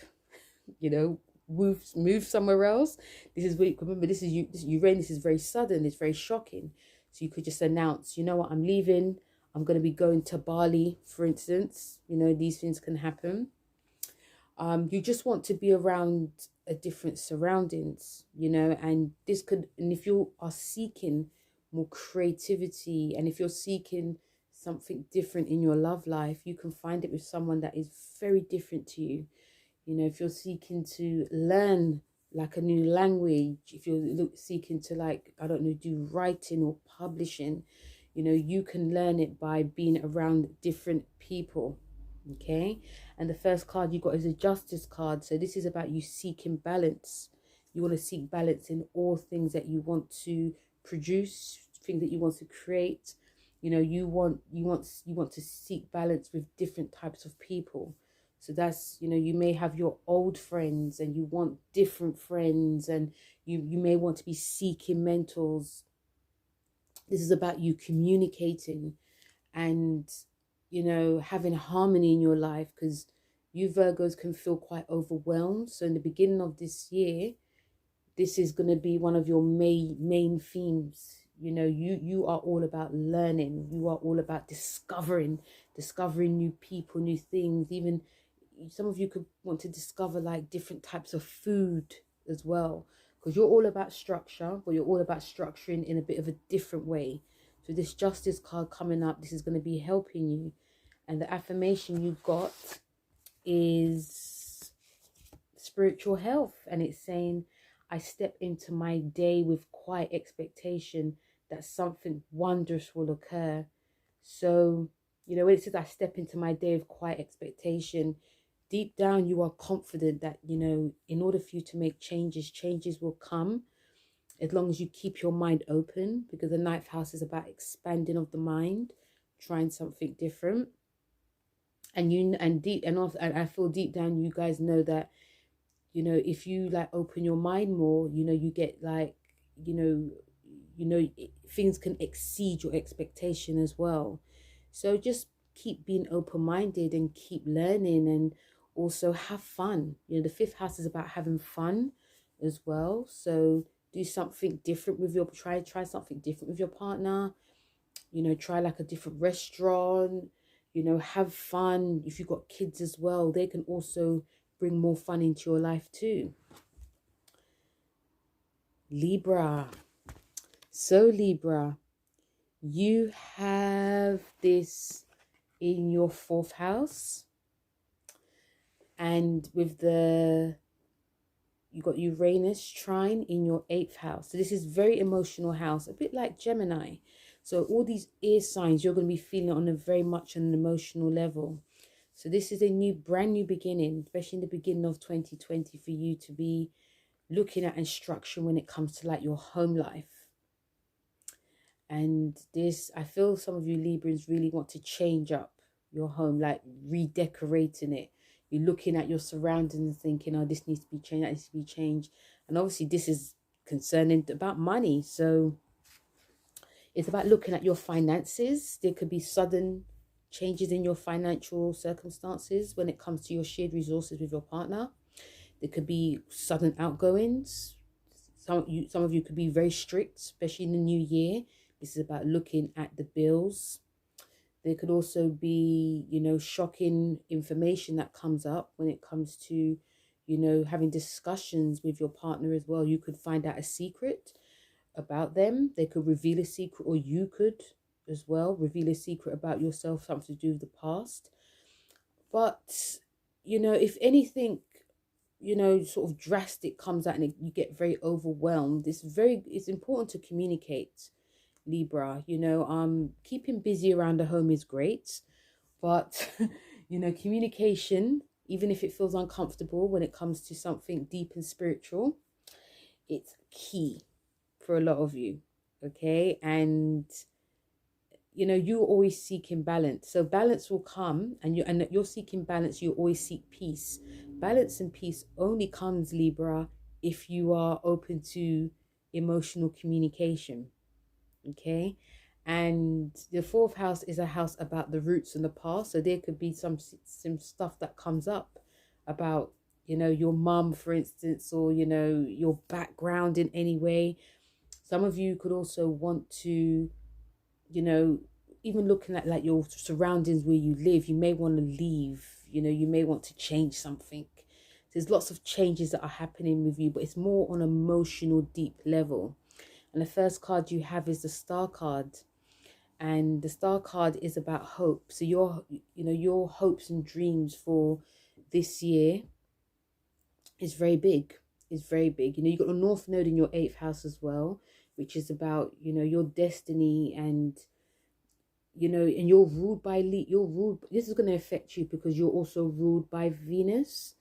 you know, move somewhere else. This is what, remember, this is Uranus is very sudden, it's very shocking. So you could just announce, you know what, I'm leaving, I'm going to be going to Bali, for instance. You know, these things can happen. You just want to be around a different surroundings, you know, and if you are seeking more creativity, and if you're seeking something different in your love life, you can find it with someone that is very different to you. You know, if you're seeking to learn like a new language, if you're seeking to, like, I don't know, do writing or publishing, you know, you can learn it by being around different people. Okay, and the first card you got is a Justice card. So this is about you seeking balance. You want to seek balance in all things that you want to produce, things that you want to create. You know, you want to seek balance with different types of people. So that's, you know, you may have your old friends and you want different friends, and you may want to be seeking mentors. This is about you communicating and, you know, having harmony in your life, because you Virgos can feel quite overwhelmed. So in the beginning of this year, this is going to be one of your main themes. You know, you are all about learning. You are all about discovering new people, new things. Even some of you could want to discover like different types of food as well, because you're all about structure, but you're all about structuring in a bit of a different way. So this Justice card coming up, this is going to be helping you. And the affirmation you got is spiritual health. And it's saying, I step into my day with quiet expectation that something wondrous will occur. So, you know, when it says I step into my day with quiet expectation, deep down you are confident that, you know, in order for you to make changes will come, as long as you keep your mind open, because the ninth house is about expanding of the mind, trying something different. And I feel deep down you guys know that, you know, if you like open your mind more, you know, you get like, you know, things can exceed your expectation as well. So just keep being open-minded and keep learning, and also have fun. You know, the fifth house is about having fun as well. So do something different with try something different with your partner. You know, try like a different restaurant. You know, have fun. If you've got kids as well, they can also bring more fun into your life too. Libra. So Libra, you have this in your fourth house, and with you got Uranus trine in your eighth house. So this is very emotional house, a bit like Gemini. So all these air signs, you're going to be feeling on a very much on an emotional level. So this is a brand new beginning, especially in the beginning of 2020, for you to be looking at and structuring when it comes to like your home life. And this, I feel some of you Librans really want to change up your home, like redecorating it. You're looking at your surroundings and thinking, oh, this needs to be changed, that needs to be changed. And obviously this is concerning about money. So it's about looking at your finances. There could be sudden changes in your financial circumstances when it comes to your shared resources with your partner. There could be sudden outgoings. Some of you could be very strict, especially in the new year. This is about looking at the bills. There could also be, you know, shocking information that comes up when it comes to, you know, having discussions with your partner as well. You could find out a secret about them. They could reveal a secret, or you could as well reveal a secret about yourself, something to do with the past. But, you know, if anything, you know, sort of drastic comes out and you get very overwhelmed, it's important to communicate, Libra. You know, keeping busy around the home is great, but you know, communication, even if it feels uncomfortable when it comes to something deep and spiritual, it's key for a lot of you. Okay. And you know, you're always seeking balance, so balance will come, and you're seeking balance. You always seek peace. Balance and peace only comes, Libra, if you are open to emotional communication. Okay. And the fourth house is a house about the roots and the past, so there could be some stuff that comes up about, you know, your mum, for instance, or, you know, your background in any way. Some of you could also want to, you know, even looking at like your surroundings where you live, you may want to leave, you know, you may want to change something. There's lots of changes that are happening with you, but it's more on emotional deep level. And the first card you have is the Star card, and the Star card is about hope. So your hopes and dreams for this year is very big. It's very big. You know, you've got the North Node in your 8th house as well, which is about, you know, your destiny, and you know, and you're ruled by this is going to affect you because you're also ruled by Venus.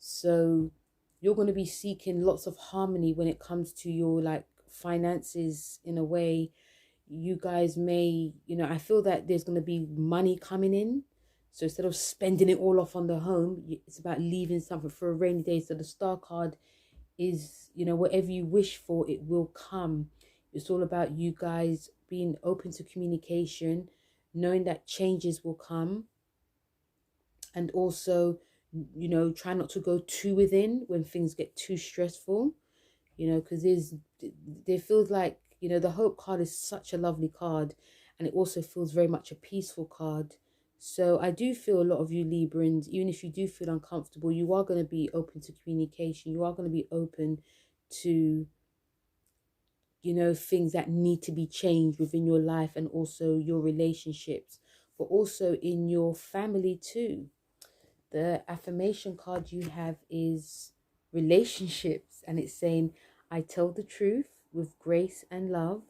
So you're going to be seeking lots of harmony when it comes to your like finances. In a way, you guys may, you know, I feel that there's going to be money coming in. So instead of spending it all off on the home, it's about leaving something for a rainy day. So the Star card is, you know, whatever you wish for, it will come. It's all about you guys being open to communication, knowing that changes will come, and also, you know, try not to go too within when things get too stressful, you know, because there feels like, you know, the Hope card is such a lovely card, and it also feels very much a peaceful card. So I do feel a lot of you Librans, even if you do feel uncomfortable, you are going to be open to communication. You are going to be open to, you know, things that need to be changed within your life and also your relationships, but also in your family too. The affirmation card you have is relationships, and it's saying, I tell the truth with grace and love,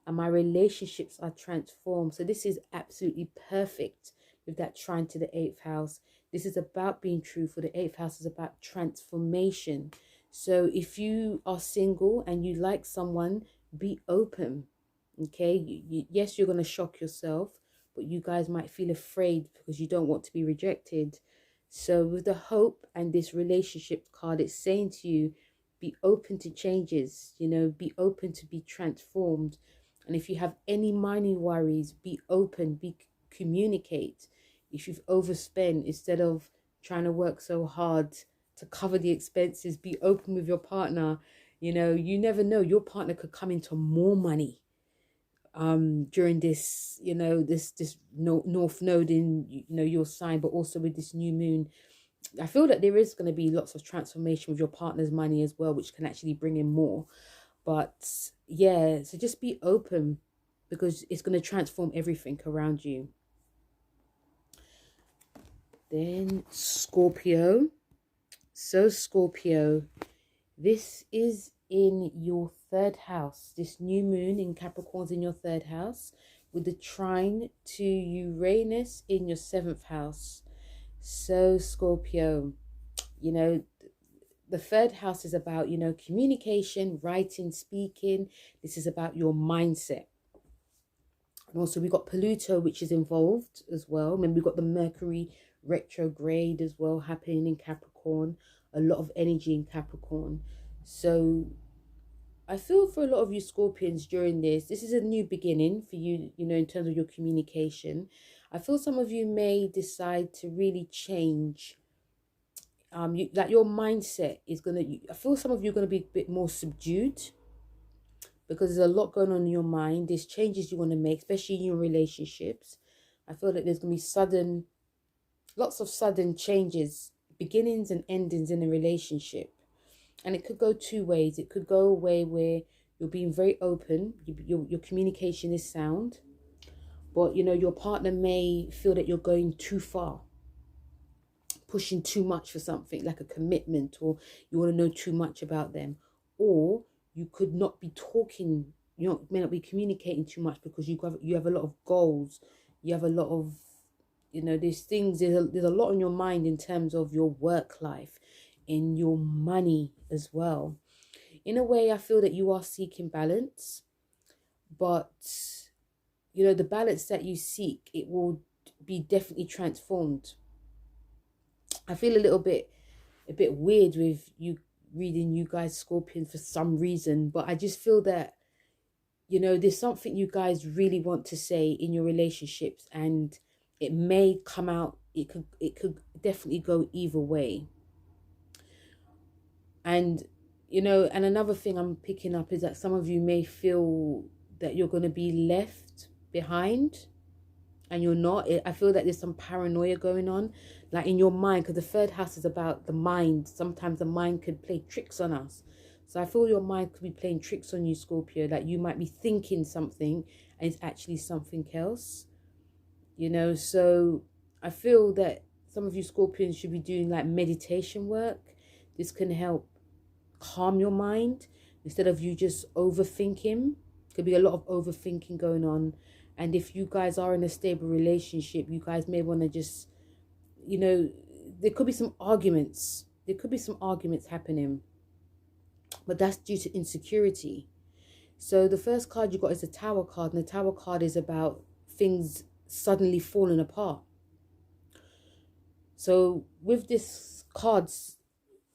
and my relationships are transformed. So this is absolutely perfect with that trine to the 8th house. This is about being truthful. The 8th house is about transformation. So if you are single and you like someone, be open. Okay, yes, you're going to shock yourself, but you guys might feel afraid because you don't want to be rejected. So with the Hope and this relationship card, it's saying to you, be open to changes, you know, be open to be transformed. And if you have any money worries, be open, communicate. If you've overspent, instead of trying to work so hard to cover the expenses, be open with your partner. You know, you never know, your partner could come into more money during this, you know, this North Node in, you know, your sign, but also with this new moon. I feel that there is going to be lots of transformation with your partner's money as well, which can actually bring in more. But yeah, so just be open because it's going to transform everything around you. Then Scorpio. So Scorpio, this is in your 3rd house. This new moon in Capricorn's in your 3rd house, with the trine to Uranus in your 7th house. So Scorpio, you know, the 3rd house is about, you know, communication, writing, speaking. This is about your mindset. And also we got Pluto, which is involved as well. And we've got the Mercury retrograde as well happening in Capricorn. A lot of energy in Capricorn. So I feel for a lot of you Scorpions during this is a new beginning for you, you know, in terms of your communication. I feel some of you may decide to really change. That your mindset is I feel some of you are going to be a bit more subdued because there's a lot going on in your mind. There's changes you want to make, especially in your relationships. I feel that there's going to be lots of sudden changes, beginnings and endings in a relationship. And it could go two ways. It could go a way where You're being very open. Your communication is sound. But, you know, your partner may feel that you're going too far, pushing too much for something, like a commitment, or you want to know too much about them. Or you could not be talking, you know, may not be communicating too much because you have a lot of goals. You have a lot of, you know, there's a lot on your mind in terms of your work life, in your money as well. In a way, I feel that you are seeking balance, but, you know, the balance that you seek, it will be definitely transformed. I feel a bit weird with you reading you guys Scorpion for some reason, but I just feel that, you know, there's something you guys really want to say in your relationships, and it may come out, it could definitely go either way. And, you know, and another thing I'm picking up is that some of you may feel that you're going to be left behind, and you're not. I feel that there's some paranoia going on, like in your mind, because the third house is about the mind. Sometimes the mind could play tricks on us. So I feel your mind could be playing tricks on you, Scorpio. Like you might be thinking something and it's actually something else, you know. So I feel that some of you Scorpions should be doing like meditation work. This can help calm your mind instead of you just overthinking. Could be a lot of overthinking going on. And if you guys are in a stable relationship, you guys may want to just, you know, there could be some arguments. There could be some arguments happening, but that's due to insecurity. So the first card you got is the Tower card, and the Tower card is about things suddenly falling apart. So with this cards,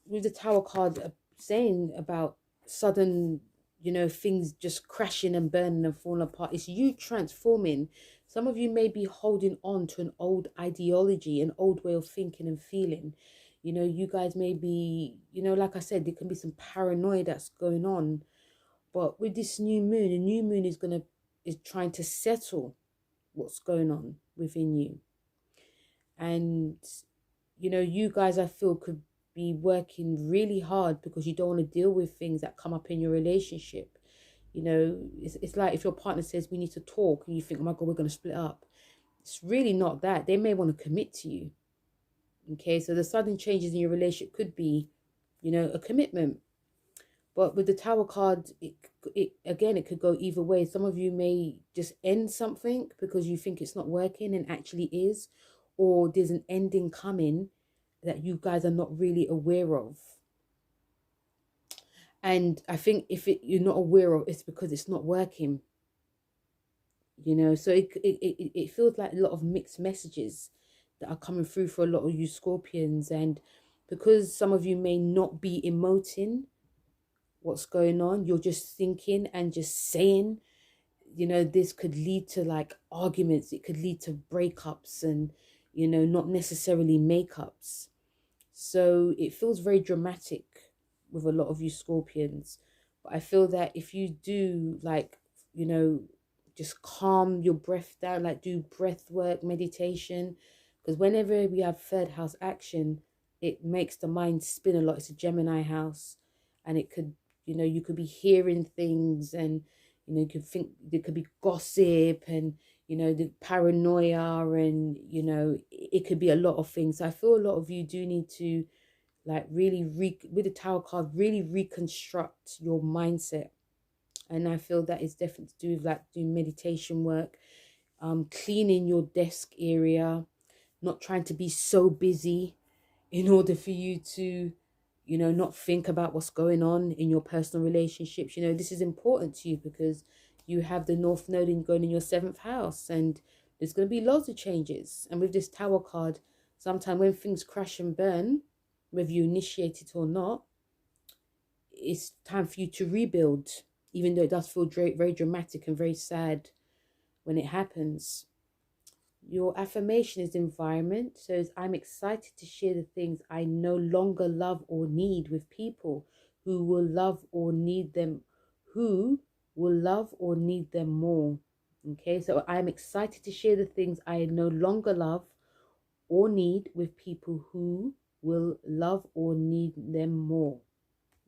with the Tower card saying about sudden, you know, things just crashing and burning and falling apart, it's you transforming. Some of you may be holding on to an old ideology, an old way of thinking and feeling. You know, you guys may be, you know, like I said, there can be some paranoia that's going on. But with this new moon, the new moon is trying to settle what's going on within you. And, you know, you guys, I feel, could be working really hard because you don't want to deal with things that come up in your relationship. You know, it's like if your partner says we need to talk and you think, oh my God, we're going to split up. It's really not that. They may want to commit to you. Okay, so the sudden changes in your relationship could be, you know, a commitment. But with the Tower card, it could go either way. Some of you may just end something because you think it's not working and actually is. Or there's an ending coming that you guys are not really aware of. And I think if you're not aware of, it's because it's not working. You know, so it feels like a lot of mixed messages that are coming through for a lot of you Scorpions. And because some of you may not be emoting what's going on, you're just thinking and just saying, you know, this could lead to like arguments. It could lead to breakups and, you know, not necessarily makeups. So it feels very dramatic with a lot of you Scorpions. But I feel that if you do, like, you know, just calm your breath down, like do breath work, meditation. Because whenever we have third house action, it makes the mind spin a lot. It's a Gemini house. And it could, you know, you could be hearing things, and, you know, you could think there could be gossip and, you know, the paranoia, and, you know, it could be a lot of things. So I feel a lot of you do need to, like, really, with the Tower card, really reconstruct your mindset. And I feel that is definitely to do with, like, doing meditation work, cleaning your desk area, not trying to be so busy in order for you to, you know, not think about what's going on in your personal relationships. You know, this is important to you because you have the North Node going in your 7th house, and there's going to be lots of changes. And with this Tower card, sometimes when things crash and burn, whether you initiate it or not, it's time for you to rebuild, even though it does feel very dramatic and very sad when it happens. Your affirmation is environment. So I'm excited to share the things I no longer love or need with people who will love or need them, more. Okay, so I'm excited to share the things I no longer love or need with people who will love or need them more.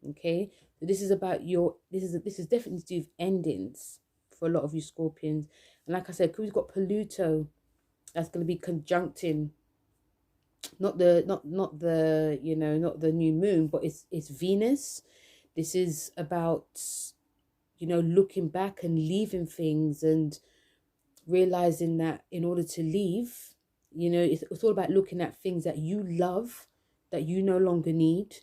Okay, so this is about your, this is definitely to do with endings for a lot of you Scorpions. And like I said, because we've got Pluto that's going to be conjuncting not the you know, not the new moon, but it's Venus. This is about, you know, looking back and leaving things and realizing that in order to leave, you know, it's all about looking at things that you love, that you no longer need,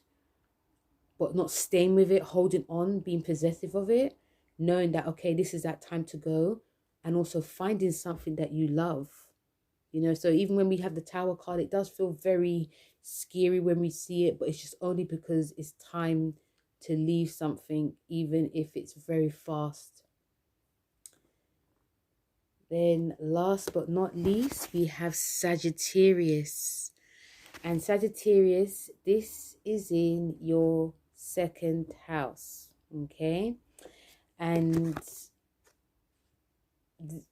but not staying with it, holding on, being possessive of it, knowing that, okay, this is that time to go, and also finding something that you love. You know, so even when we have the Tower card, it does feel very scary when we see it, but it's just only because it's time to leave something, even if it's very fast. Then last but not least, we have Sagittarius. And Sagittarius, this is in your second house, okay? And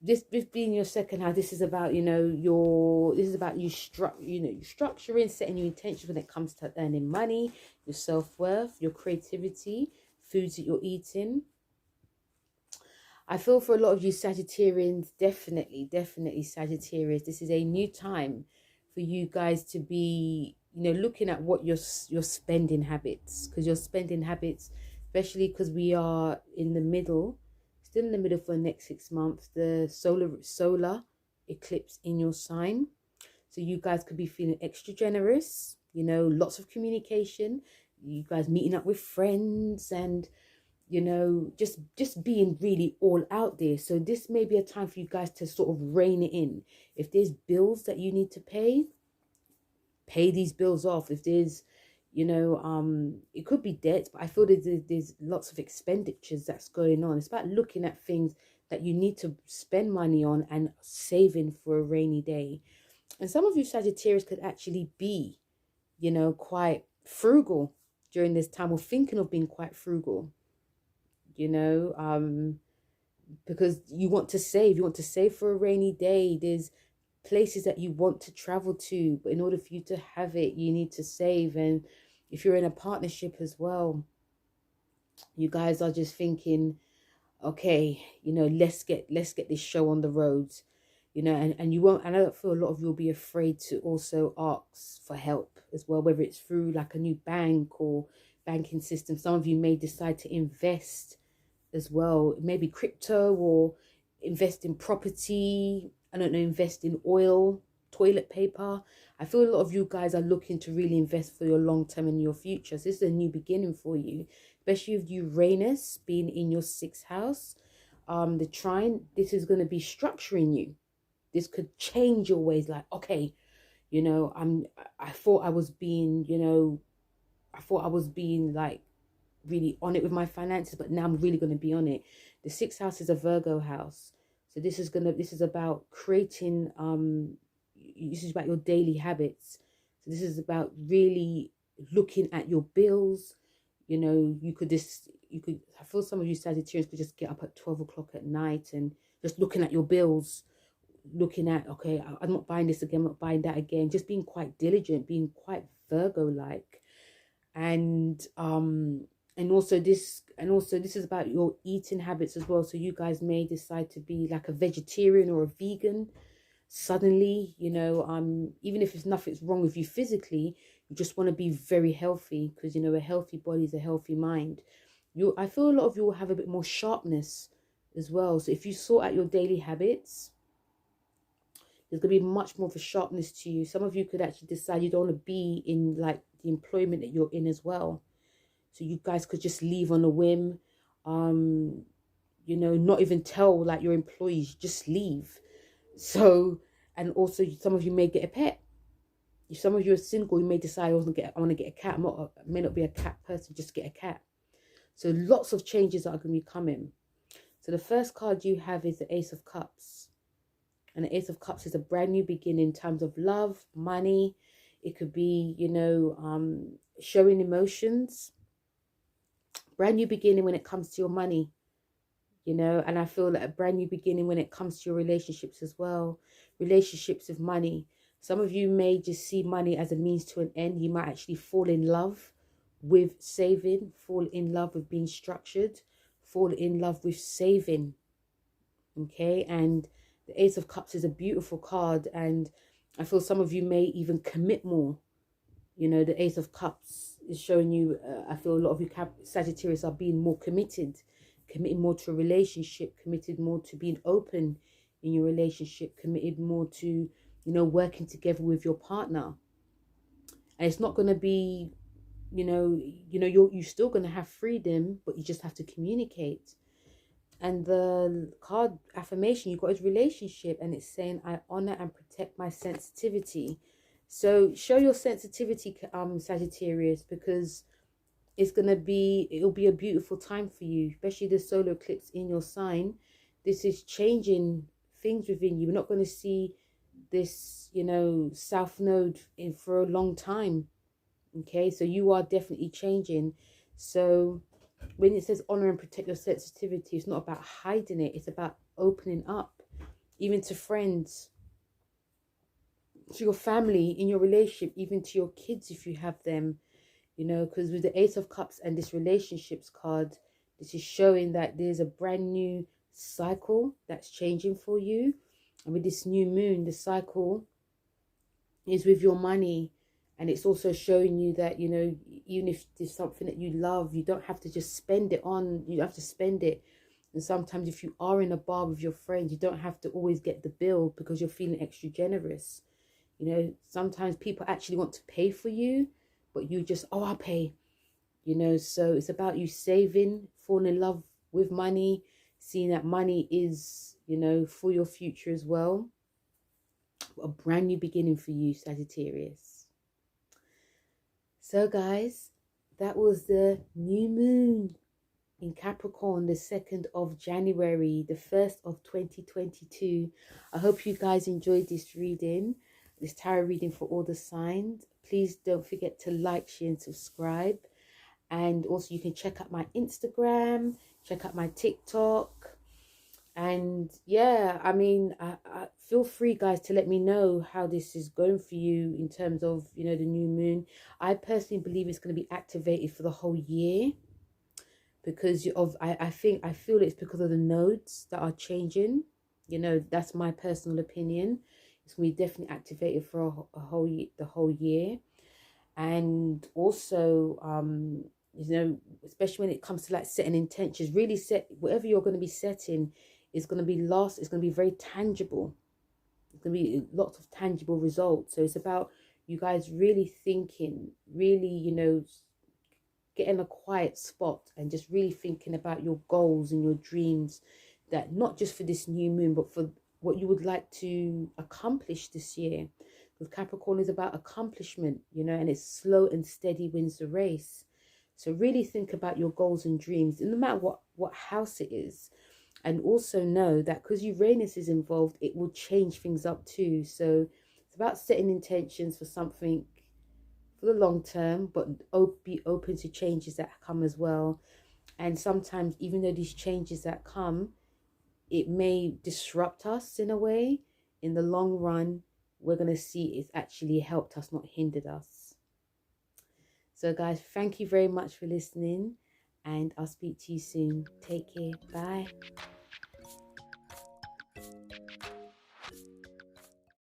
this being your second house, this is about, you know, this is about you structuring, setting your intentions when it comes to earning money, your self-worth, your creativity, foods that you're eating. I feel for a lot of you Sagittarians, definitely Sagittarius, this is a new time for you guys to be, you know, looking at what your spending habits, because your spending habits, especially because we are in the middle, still in the middle for the next 6 months, the solar eclipse in your sign. So you guys could be feeling extra generous, you know, lots of communication, you guys meeting up with friends and, you know, just being really all out there. So this may be a time for you guys to sort of rein it in. If there's bills that you need to pay these bills off. If there's, you know, it could be debts, but I feel there's lots of expenditures that's going on. It's about looking at things that you need to spend money on and saving for a rainy day. And some of you Sagittarius could actually be, you know, quite frugal during this time, or thinking of being quite frugal, you know, because you want to save for a rainy day. There's places that you want to travel to, but in order for you to have it, you need to save. And if you're in a partnership as well, you guys are just thinking, okay, you know, let's get this show on the road, you know, and you won't, and I feel a lot of you will be afraid to also ask for help as well, whether it's through like a new bank or banking system. Some of you may decide to invest as well, maybe crypto, or invest in property, I don't know, invest in oil, toilet paper. I feel a lot of you guys are looking to really invest for your long term and your future. So this is a new beginning for you, especially with Uranus being in your 6th house. The trine, this is going to be structuring you. This could change your ways. Like, okay, you know, I thought I was being, you know, like really on it with my finances, but now I'm really going to be on it. The 6th house is a Virgo house. So this is about creating, this is about your daily habits. So this is about really looking at your bills. You know, I feel some of you Sagittarians could just get up at 12 o'clock at night and just looking at your bills, looking at, okay, I'm not buying this again, I'm not buying that again, just being quite diligent, being quite Virgo-like. And also this is about your eating habits as well. So you guys may decide to be like a vegetarian or a vegan suddenly, you know, even if it's nothing's wrong with you physically, you just want to be very healthy, because, you know, a healthy body is a healthy mind. I feel a lot of you will have a bit more sharpness as well. So if you sort out your daily habits, there's going to be much more of a sharpness to you. Some of you could actually decide you don't want to be in like the employment that you're in as well. So you guys could just leave on a whim, you know, not even tell like your employees, just leave. So, and also some of you may get a pet. If some of you are single, you may decide I want to get a cat. I may not be a cat person, just get a cat. So lots of changes are going to be coming. So the first card you have is the Ace of Cups. And the Ace of Cups is a brand new beginning in terms of love, money. It could be, you know, showing emotions. Brand new beginning when it comes to your money, you know. And I feel like a brand new beginning when it comes to your relationships as well. Relationships with money. Some of you may just see money as a means to an end. You might actually fall in love with saving, fall in love with being structured, fall in love with saving. Okay, and the Ace of Cups is a beautiful card, and I feel some of you may even commit more. You know, the Ace of Cups is showing you, I feel a lot of you Sagittarius are being more committed, committed more to a relationship, committed more to being open in your relationship, committed more to, you know, working together with your partner. And it's not going to be, you're still going to have freedom, but you just have to communicate. And the card affirmation you got is relationship, and it's saying, I honor and protect my sensitivity. So show your sensitivity, Sagittarius, because it'll be a beautiful time for you, especially the solar eclipse in your sign. This is changing things within you. We're not going to see this, South Node for a long time. Okay, so you are definitely changing. So when it says honor and protect your sensitivity, it's not about hiding it. It's about opening up, even to friends, to your family, in your relationship, even to your kids if you have them. Because with the Ace of Cups and this relationships card, this is showing that there's a brand new cycle that's changing for you. And with this new moon, the cycle is with your money. And it's also showing you that, even if there's something that you love, you don't have to just spend it on, you have to spend it. And sometimes if you are in a bar with your friends, you don't have to always get the bill because you're feeling extra generous. Sometimes people actually want to pay for you, but you just, oh, I'll pay. So it's about you saving, falling in love with money, seeing that money is, for your future as well. A brand new beginning for you, Sagittarius. So guys, that was the new moon in Capricorn, the 2nd of January, the 1st of 2022. I hope you guys enjoyed this reading, this tarot reading for all the signs. Please don't forget to like, share and subscribe. And also you can check out my Instagram, check out my TikTok. And yeah, I feel free, guys, to let me know how this is going for you in terms of, the new moon. I personally believe it's going to be activated for the whole year because I feel it's because of the nodes that are changing. That's my personal opinion. It's going to be definitely activated for the whole year. And also, especially when it comes to like setting intentions, really set whatever you're going to be setting is going to be it's going to be very tangible. It's going to be lots of tangible results. So it's about you guys really thinking, really, getting a quiet spot and just really thinking about your goals and your dreams, that not just for this new moon, but for what you would like to accomplish this year. Because Capricorn is about accomplishment, and it's slow and steady wins the race. So really think about your goals and dreams, no matter what house it is. And also know that because Uranus is involved, it will change things up too. So it's about setting intentions for something for the long term, but be open to changes that come as well. And sometimes, even though these changes that come, it may disrupt us in a way, in the long run, we're going to see it's actually helped us, not hindered us. So guys, thank you very much for listening, and I'll speak to you soon. Take care. Bye.